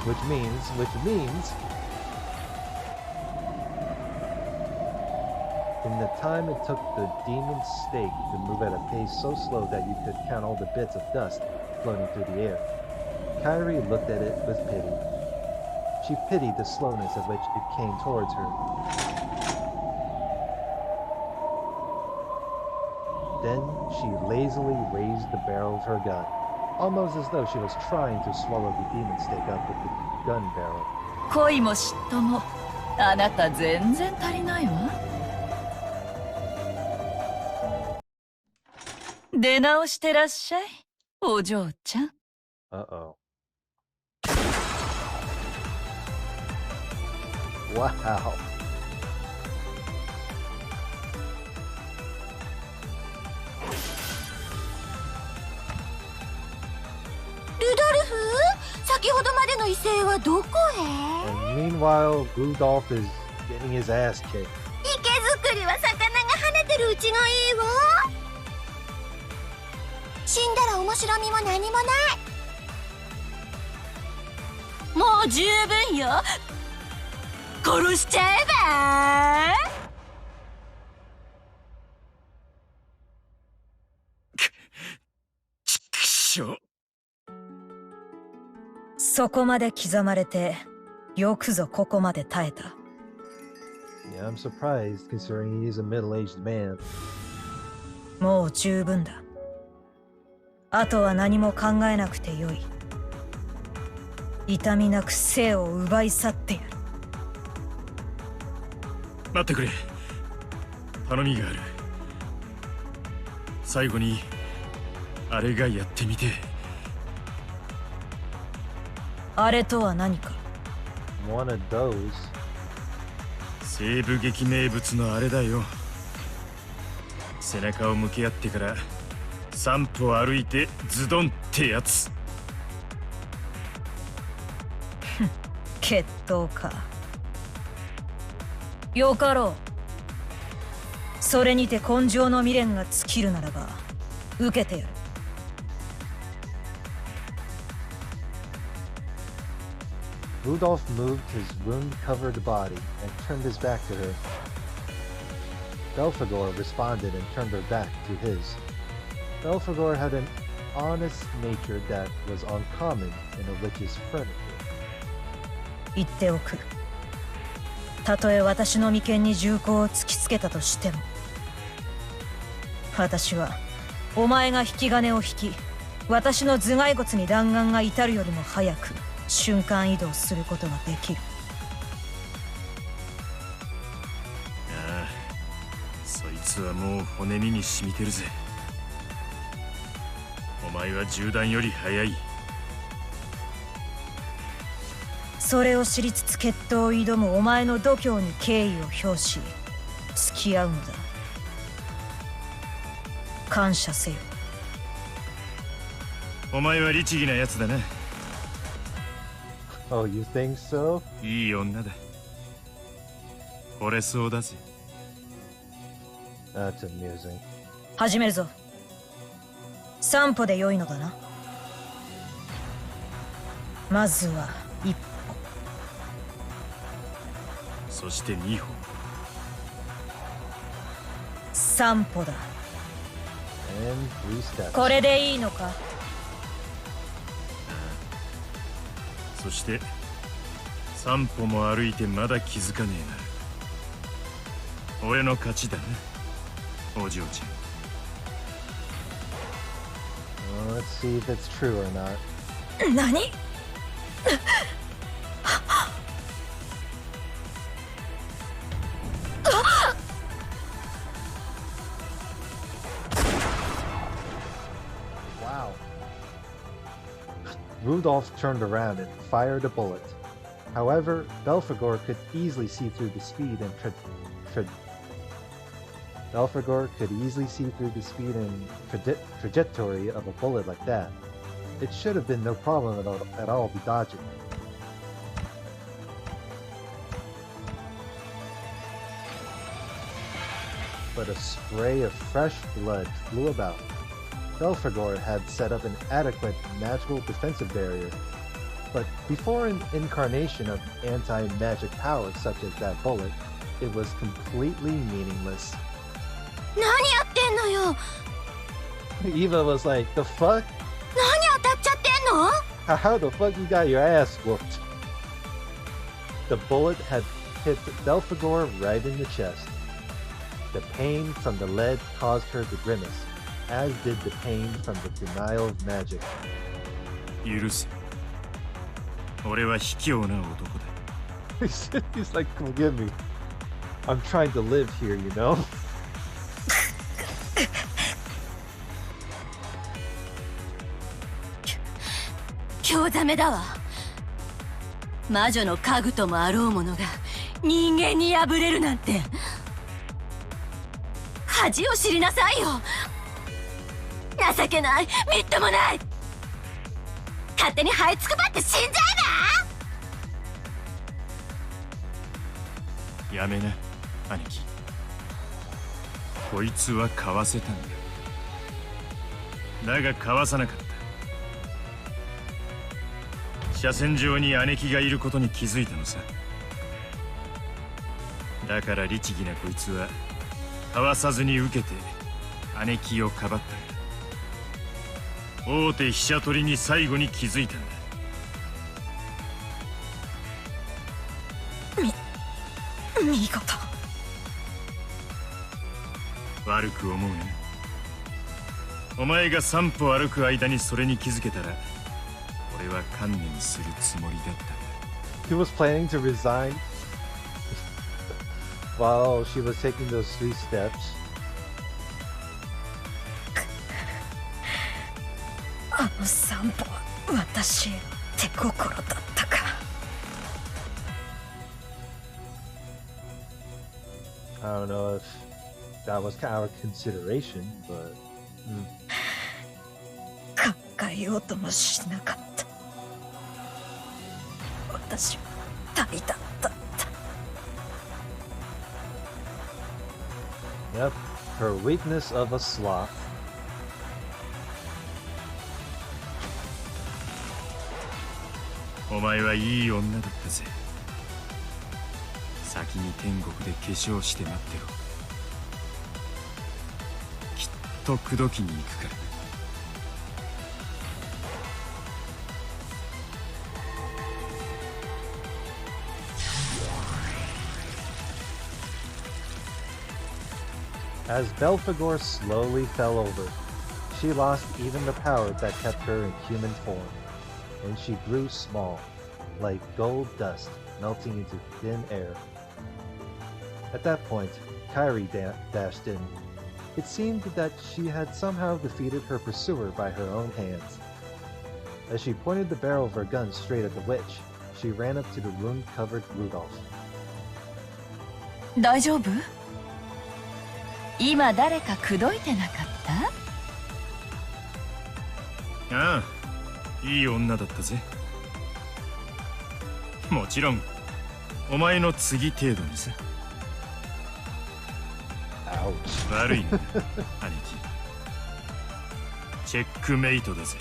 in the time it took the demon snake to move at a pace so slow that you could count all the bits of dust floating through the air, Kyrie looked at it with pity. She pitied the slowness at which it came towards her. Then she lazily raised the barrel of her gun, almost as though she was trying to swallow the demon snake up with the gun barrel. 恋も嫉妬もあなた全然足りないわ。出直してらっしゃい、お嬢ちゃん。Uh-oh. Wow. ルドルフ、先ほどまでの威勢はどこへ？ And meanwhile, Rudolf is getting his ass kicked. 池作りは魚が跳ねてるうちがいいわ。死んだら面白みも何もない。もう十分よ。殺しちゃえば。ちくしょう。そこまで刻まれて、よくぞここまで耐えた。Yeah, I'm surprised considering he's a middle-aged man. もう十分だ。あとは何も考えなくてよい。痛みなく生を奪い去ってやる。待ってくれ。頼みがある。最後にあれがやってみて。あれとは何か。One of those. 西部劇名物のあれだよ。背中を向け合ってから3歩歩いてズドンってやつ。決闘か。よかろう。それにて根性の未練が尽きるならば受けてやる。Rudolf moved his wound-covered body and turned his back to her. Belphegor responded and turned her back to his. Belphegor had an honest nature that was uncommon in a witch's furniture. 言っておく。たとえ私の眉間に銃口を突きつけたとしても、私はお前が引き金を引き、私の頭蓋骨に弾丸が至るよりも早く瞬間移動することができる。ああ、そいつはもう骨身に染みてるぜ。お前は銃弾より早い。それを知りつつ決闘を挑むお前の度胸に敬意を表し付き合うのだ。感謝せよ。お前は律儀なやつだな。 Oh, you think so? いい女だ。惚れそうだぜ。 That's amusing. 始めるぞ。散歩で良いのだな。まずは一歩。そして2歩。散歩だ。 And 3 steps. これでいいのか。そして3歩も歩いてまだ気づかねえな。俺の勝ちだな、お嬢ちゃん。 Let's see if it's true or not. 何？ Wow. Rudolf turned around and fired a bullet. However, Belphegor could easily see through the speed and trajectory of a bullet like that. It should have been no problem at all be dodging. But a spray of fresh blood flew about. Belphegor had set up an adequate magical defensive barrier, but before an incarnation of anti-magic power such as that bullet, it was completely meaningless. 何やってんのよ。 Eva was like, the fuck? 何当たっちゃってんの？ How the fuck you got your ass whooped? The bullet had hit Belphegor right in the chest. The pain from the lead caused her to grimace, as did the pain from the denial of magic. 許せ。俺は卑怯な男だ。 He's like, forgive me. I'm trying to live here, you know? 興ざめだわ。魔女の家具ともあろうものが人間に破れるなんて。恥を知りなさいよ。情けない、みっともない。勝手に這いつくばって死んじゃえば。やめな、兄貴。こいつはかわせたんだ。だがかわさなかった。車線上に姉貴がいることに気づいたのさ。だから律儀なこいつはかわさずに受けて姉貴をかばったんだ。大手飛車取りに最後に気づいたんだ。見事。悪く思うな。お前が3歩歩く間にそれに気づけたら俺は観念するつもりだった。 He was planning to resign while she was taking those 3 steps. あの散歩は私への手心だったか。I don't know if that was kind of a consideration, but 考えようともしなかった。私は怠惰だった。 yep, her weakness of a sloth. お前はいい女だったぜ。先に天国で化粧して待ってろ。きっと口説きに行くからな。As Belphegor slowly fell over, she lost even the power that kept her in human form, and she grew small, like gold dust melting into thin air. At that point, Kyrie dashed in. It seemed that she had somehow defeated her pursuer by her own hands. As she pointed the barrel of her gun straight at the witch, she ran up to the rune-covered Rudolf. 大丈夫？今誰か口説いてなかった？ああ、いい女だったぜ。もちろんお前の次程度にさ。悪いな、兄貴。チェックメイトだぜ。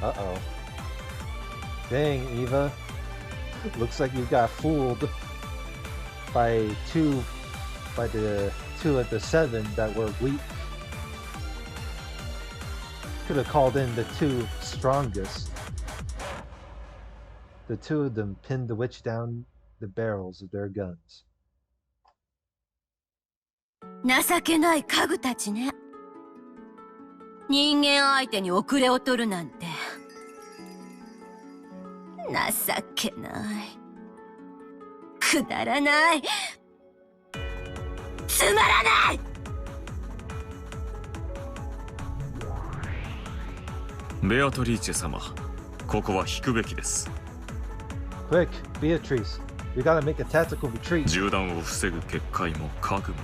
Uh-oh. Dang, Eva. Looks like you got fooled by the two of the 7 that were weak. Could have called in the 2 strongest. The 2 of them pinned the witch down the barrels of their guns. 情けない家具たちね。人間相手に遅れを取るなんて。情けない。くだらない。つまらない。ベアトリーチェ様、ここは引くべきです。Quick, Beatrice. We gotta make a tactical retreat. 銃弾を防ぐ結界も家具も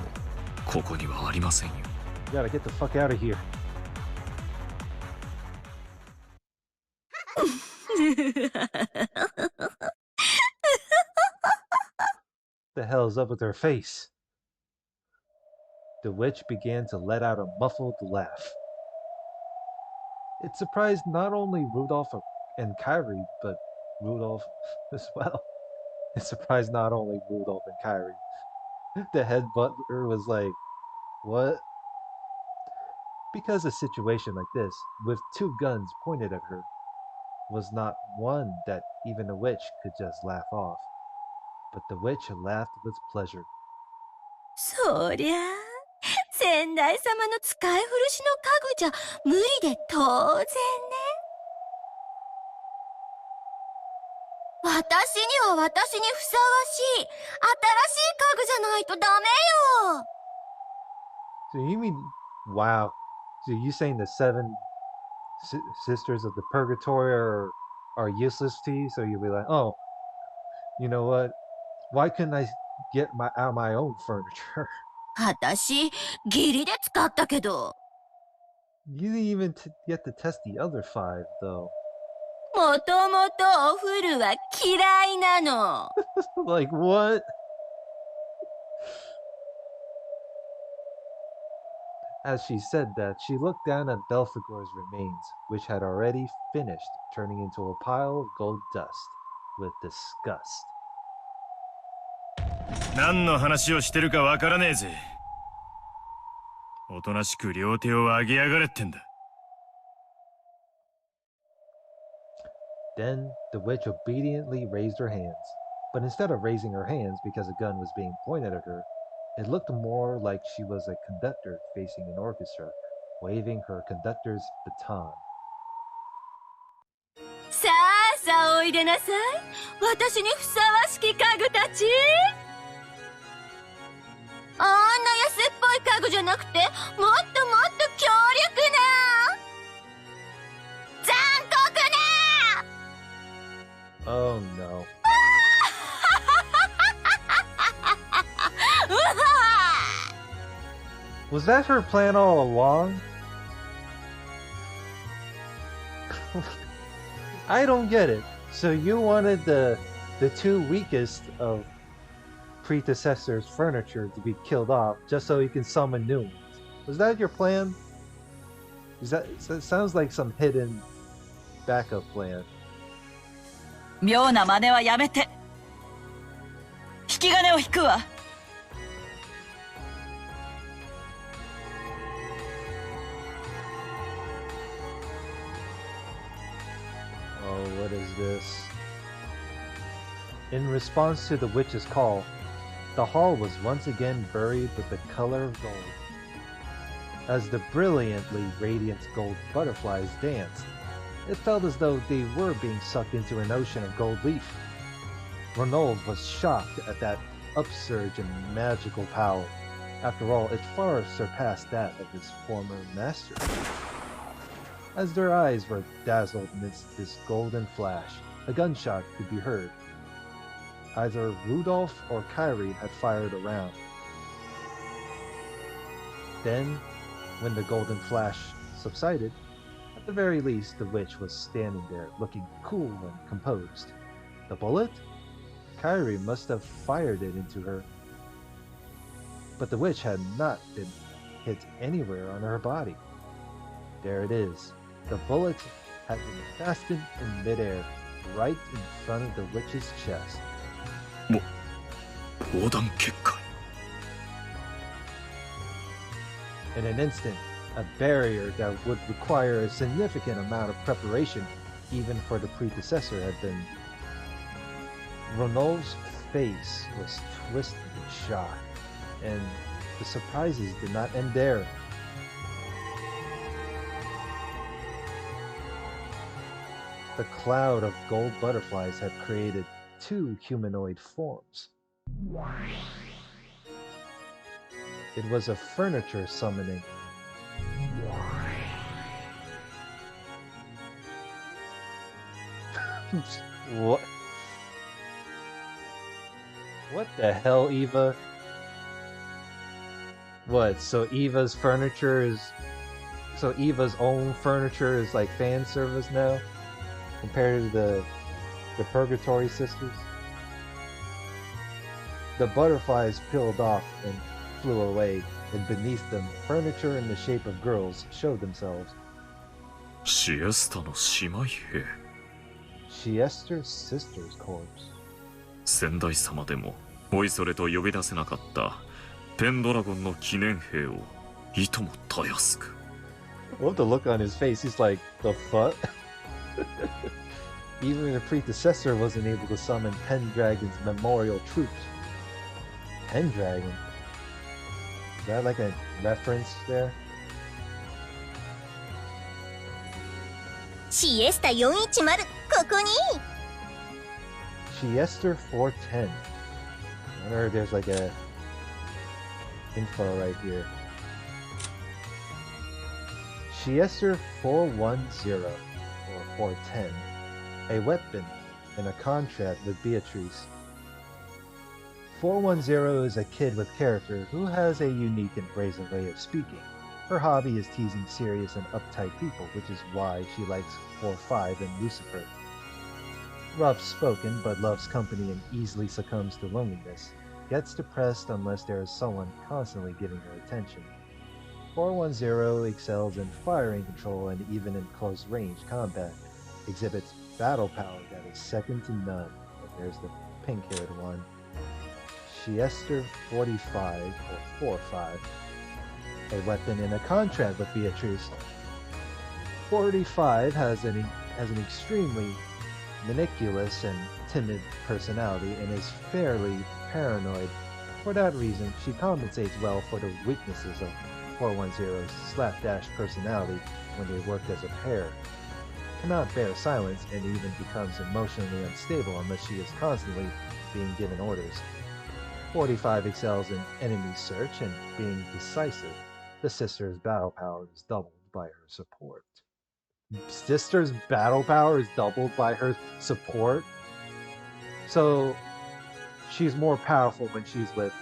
ここにはありませんよ。We gotta get the fuck out of here. The hell's up with her face? The witch began to let out a muffled laugh. It surprised not only Rudolf and Kyrie, but Rudolf as well. It surprised not only Rudolf and Kyrie. The head butler was like, what? Because a situation like this, with 2 guns pointed at her, was not one that even a witch could just laugh off. But the witch laughed with pleasure. そりゃあ、先代様の使い古しの家具じゃ無理で当然ね。私には私にふさわしい、新しい家具じゃないとダメよ。So you mean, wow. So you saying the 7 Sisters of the Purgatory are useless to you? So you'll be like, oh, you know what? Why couldn't I get out my own furniture? 私、ギリで使ったけど。You didn't even get to test the other 5, though. もともとお風呂は嫌いなの。Like, what? As she said that, she looked down at Belphegor's remains, which had already finished turning into a pile of gold dust, with disgust. 何の話をしてるかわからねえぜ。おとなしく両手を上げやがれってんだ。Then the witch obediently raised her hands, but instead of raising her hands because a gun was being pointed at her, it looked more like she was a conductor facing an orchestra, waving her conductor's baton. さあさあおいでなさい。私にふさわしき家具たち。あんな安っぽい家具じゃなくて、もっともっと強力な。残酷な。Oh no. Was that her plan all along? I don't get it. So you wanted the 2 weakest of predecessors' furniture to be killed off just so you can summon new ones. Was that your plan? That sounds like some hidden backup plan. 妙な真似はやめて。引き金を引くわ。Oh, what is this? In response to the witch's call, the hall was once again buried with the color of gold. As the brilliantly radiant gold butterflies danced, it felt as though they were being sucked into an ocean of gold leaf. Ronald was shocked at that upsurge in magical power. After all, it far surpassed that of his former master. As their eyes were dazzled amidst this golden flash, a gunshot could be heard. Either Rudolf or Kyrie had fired a round. Then, when the golden flash subsided, at the very least the witch was standing there looking cool and composed. The bullet? Kyrie must have fired it into her. But the witch had not been hit anywhere on her body. There it is. The bullet had been fastened in midair, right in front of the witch's chest. 砲弾決壊 In an instant, a barrier that would require a significant amount of preparation, even for the predecessor, had been. Ronald's face was twisted in shock, and the surprises did not end there. The cloud of gold butterflies had created 2 humanoid forms. It was a furniture summoning. What? What the hell, Eva? What? So Eva's furniture is... So Eva's own furniture is like fan service now? Compared to the Purgatory sisters? The butterflies peeled off and flew away, and beneath them, furniture in the shape of girls showed themselves. シエスタの姉妹兵 Siester's sister's corpse. 先代様でもおいそれと呼び出せなかったペンドラゴンの記念兵をいともたやすく I love the look on his face. He's like, the fuck? Even the predecessor wasn't able to summon Pendragon's memorial troops. Pendragon? Is that like a reference there? シエスタ410ここに Siester 410. I wonder if there's like a info right here. Siester 410 or 410. A weapon and a contract with Beatrice. 410 is a kid with character who has a unique and brazen way of speaking. Her hobby is teasing serious and uptight people, which is why she likes 4-5 and Lucifer. Rough-spoken but loves company and easily succumbs to loneliness. Gets depressed unless there is someone constantly giving her attention. 410 excels in firing control and even in close-range combat. Exhibits battle power that is second to none. There's the pink-haired one. Siester 45 or 4-5. A weapon in a contract with Beatrice. 45 has an extremely manipulous and timid personality and is fairly paranoid. For that reason, she compensates well for the weaknesses of 410's slapdash personality when they worked as a pair. Cannot bear silence and even becomes emotionally unstable unless she is constantly being given orders. 45 excels in enemy search and being decisive. The sister's battle power is doubled by her support. Sister's battle power is doubled by her support? So, she's more powerful when she's with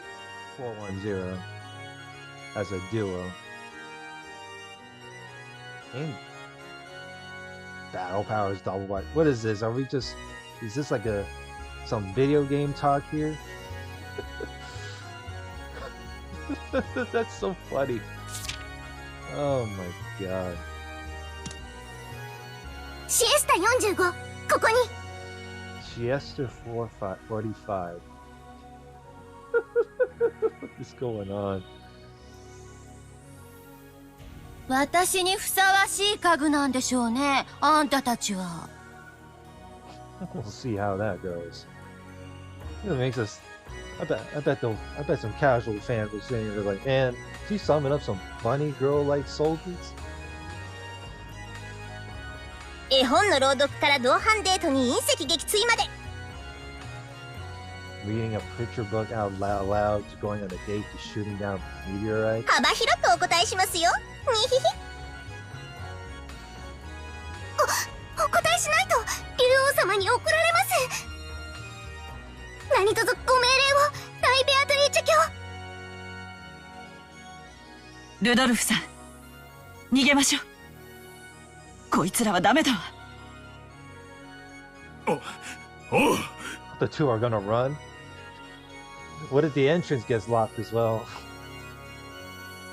410 as a duo. And battle power is doubled by... What is this? Are we just... Is this like some video game talk here? That's so funny. Oh my god. シエスタ45ここに Siesta 45. What is going on? 私にふさわしい家具なんでしょうね、あんたたちは。We'll see how that goes. It makes us. I bet some casual fans were sitting there like, man, is he summing up some bunny girl-like soldiers? 絵本の朗読から同伴デートに隕石撃墜まで Reading a picture book out loud to going on a date to shooting down meteorites. 幅広くお答えしますよ。にひひ。お答えしないと竜王様にに怒られます。何卒ご命令を、大ベアトリーチェ卿。ルドルフさん、逃げましょう。こいつらはダメだわ。おう。 The two are gonna run? What if the entrance gets locked as well?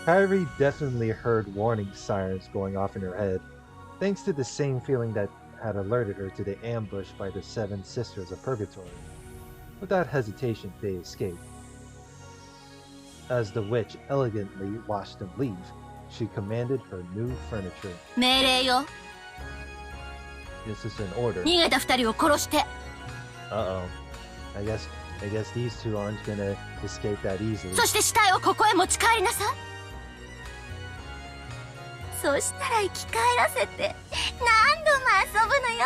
Kyrie definitely heard warning sirens going off in her head, thanks to the same feeling that had alerted her to the ambush by the 7 Sisters of Purgatory. Without hesitation, they escaped. As the witch elegantly watched them leave, she commanded her new furniture. 命令よ。 This is an order. 逃げた二人を殺して。 Uh-oh. I guess these two aren't gonna escape that easily. そして死体をここへ持ち帰りなさい。そしたら生き返らせて何度も遊ぶのよ。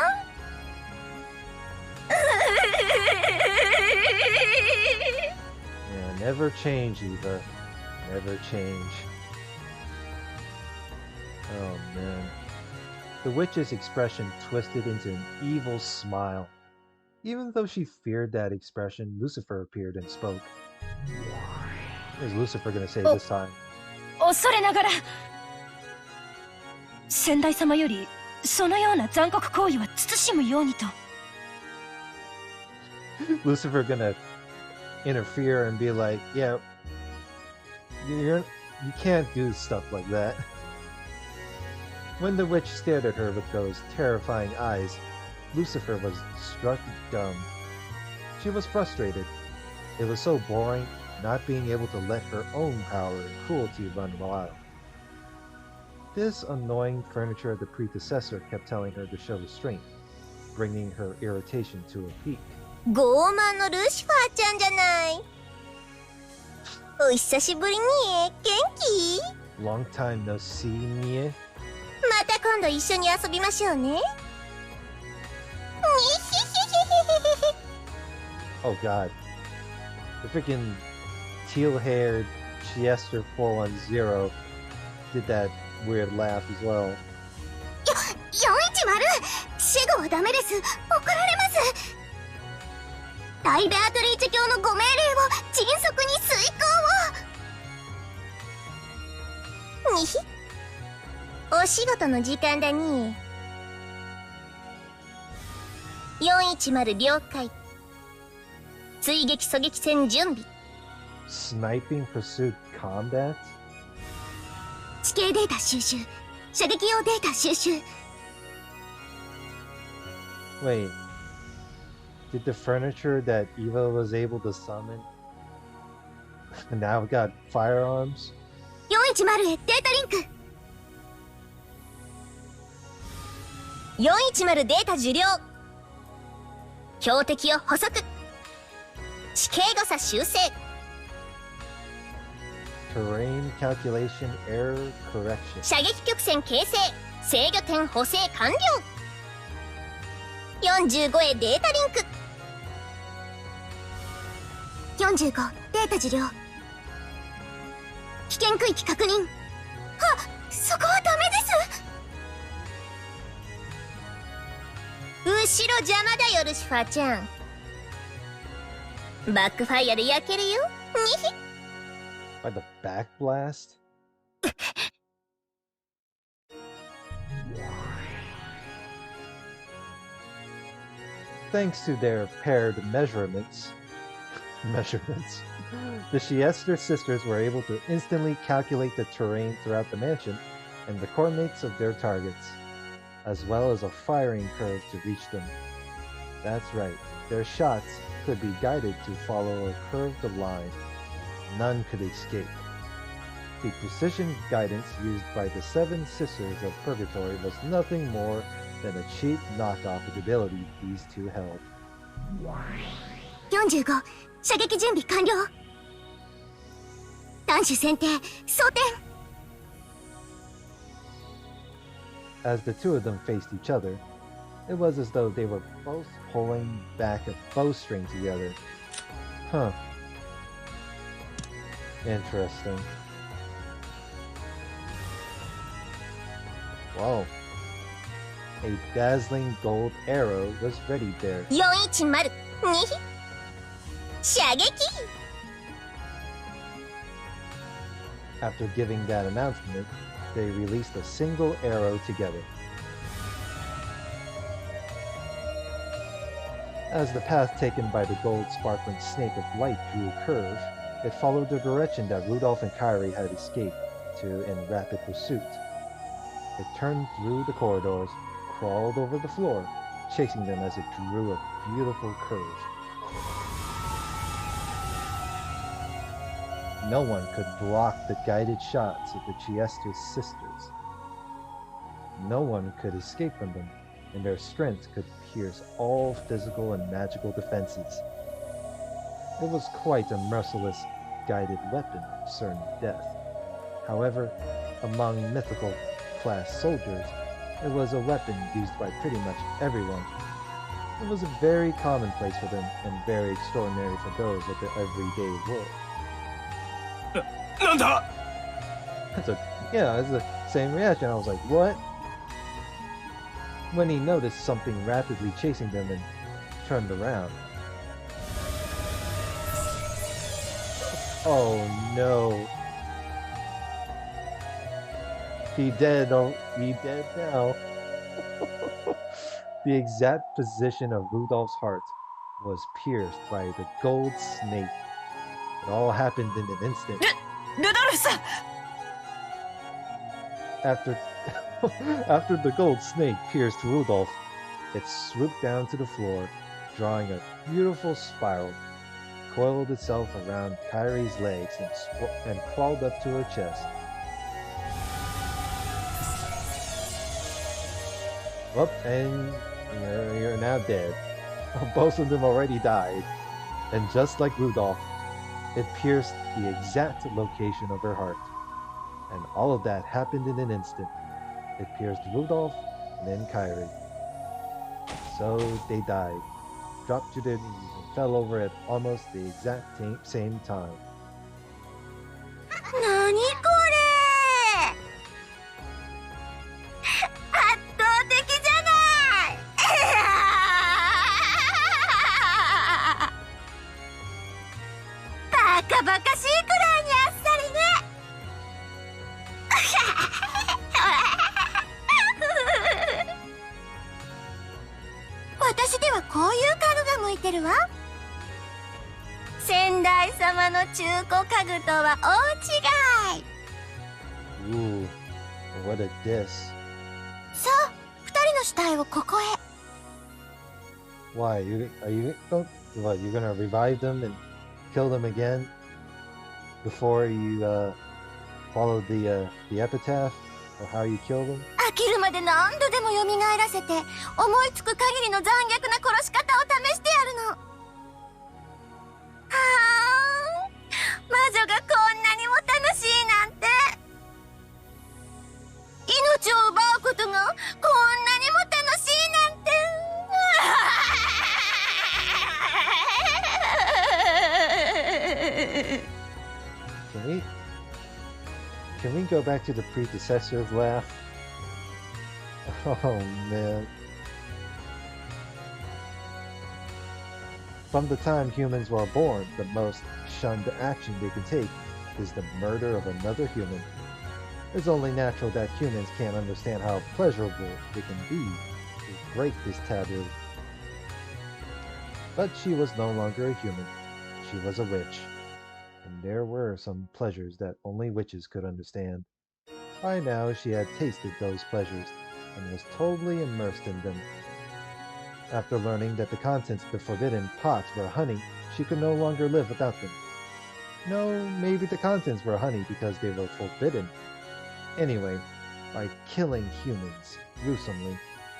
Yeah, never change, Eva. Never change. Oh man. The witch's expression twisted into an evil smile. Even though she feared that expression, Lucifer appeared and spoke. What is Lucifer gonna say this time? 恐れながら先代様よりそのような残酷行為は慎むようにと。 Lucifer gonna interfere and be like, yeah, you can't do stuff like that. When the witch stared at her with those terrifying eyes, Lucifer was struck dumb. She was frustrated. It was so boring not being able to let her own power and cruelty run wild. This annoying furniture of the predecessor kept telling her to show restraint, bringing her irritation to a peak. 傲慢のルシファーちゃんじゃない。お久しぶりに元気？ Long time no see, Mie. また今度一緒に遊びましょうね。Oh god. The freaking teal-haired Chester 410 did that weird laugh as well. 410! 死後はダメです。怒られます。大ベアトリーチェ卿のご命令を迅速に遂行を。にひ。お仕事の時間だに。410了解。追撃狙撃戦準備。 Sniping pursuit combat? 地形データ収集。射撃用データ収集。 Wait. Did the furniture that Eva was able to summon now got firearms? 410へデータリンク。410データ受領。標的を捕捉。地形誤差修正。 Terrain calculation error correction. 射撃曲線形成。制御点補正完了。45へデータリンク。45データ受領。危険区域確認。あ、そこはダメです。後ろ邪魔だよルシファーちゃん。バックファイアで焼けるよ。にひ。 By the back blast? Thanks to their paired measurements, the Chester sisters were able to instantly calculate the terrain throughout the mansion and the coordinates of their targets, as well as a firing curve to reach them. That's right, their shots could be guided to follow a curved line. None could escape. The precision guidance used by the 7 Sisters of Purgatory was nothing more than a cheap knockoff of the ability these two held. 45射撃準備完了。弾手選定装填。 As the two of them faced each other, it was as though they were both pulling back a bowstring together. Huh. Interesting. Whoa. A dazzling gold arrow was ready there. 410に射撃 After giving that announcement, they released a single arrow together. As the path taken by the gold sparkling snake of light drew a curve, it followed the direction that Rudolf and Kyrie had escaped to in rapid pursuit. It turned through the corridors, crawled over the floor, chasing them as it drew a beautiful curve. No one could block the guided shots of the Chiestra's sisters. No one could escape from them, and their strength could pierce all physical and magical defenses. It was quite a merciless, guided weapon of certain death. However, among mythical class soldiers, it was a weapon used by pretty much everyone. It was very commonplace for them and very extraordinary for those of the everyday world. なんだ It's the same reaction. I was like, what? When he noticed something rapidly chasing them and turned around. Oh no. He dead now. The exact position of Rudolph's heart was pierced by the gold snake. It all happened in an instant. ルドルフさん After the gold snake pierced Rudolph, it swooped down to the floor, drawing a beautiful spiral, coiled itself around Kyrie's legs and crawled up to her chest. Well, and you're now dead. Both of them already died, and just like Rudolph, it pierced the exact location of her heart. And all of that happened in an instant. It pierced Rudolph and then Kyrie. So they died, dropped to their knees, and fell over at almost the exact same time. 何これ圧倒的じゃないバカバカしいくらいにあっさりね私ではこういう家具が向いてるわ先代様の中古家具とは大違い Ooh, what a diss. さあ二人の死体をここへ Why? What, you're gonna revive them and kill them again before you follow the epitaph or how you kill them? 飽きるまで何度でも蘇らせて思いつく限りの残虐な殺し方を試してやるのはあ魔女がこんなにも楽しいなんて命を奪うことがこんなにも楽しいなんて Can we go back to the predecessor's laugh? Oh man. From the time humans were born, the most shunned action they can take is the murder of another human. It's only natural that humans can't understand how pleasurable it can be to break this taboo. But she was no longer a human. She was a witch. And there were some pleasures that only witches could understand. By now she had tasted those pleasures and was totally immersed in them. After learning that the contents of the forbidden pots were honey, she could no longer live without them. No, maybe the contents were honey because they were forbidden. Anyway, by killing humans gruesomely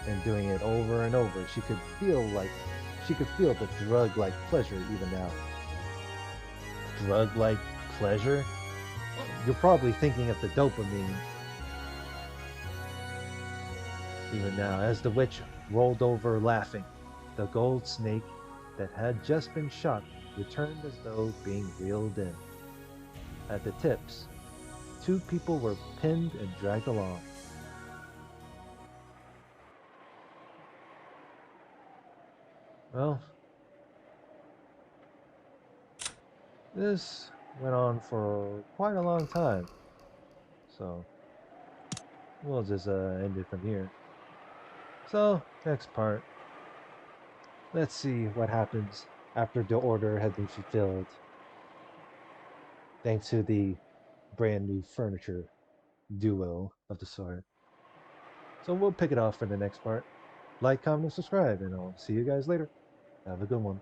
and doing it over and over, she could feel the drug-like pleasure even now. Drug-like pleasure? You're probably thinking of the dopamine. Even now, as the witch rolled over laughing, the gold snake that had just been shot returned as though being reeled in. At the tips, two people were pinned and dragged along. Well, this went on for quite a long time, so we'll just end it from here. So, next part. Let's see what happens after the order has been fulfilled, thanks to the brand new furniture duo of the sort. So we'll pick it off for the next part. Like, comment, and subscribe, and I'll see you guys later. Have a good one.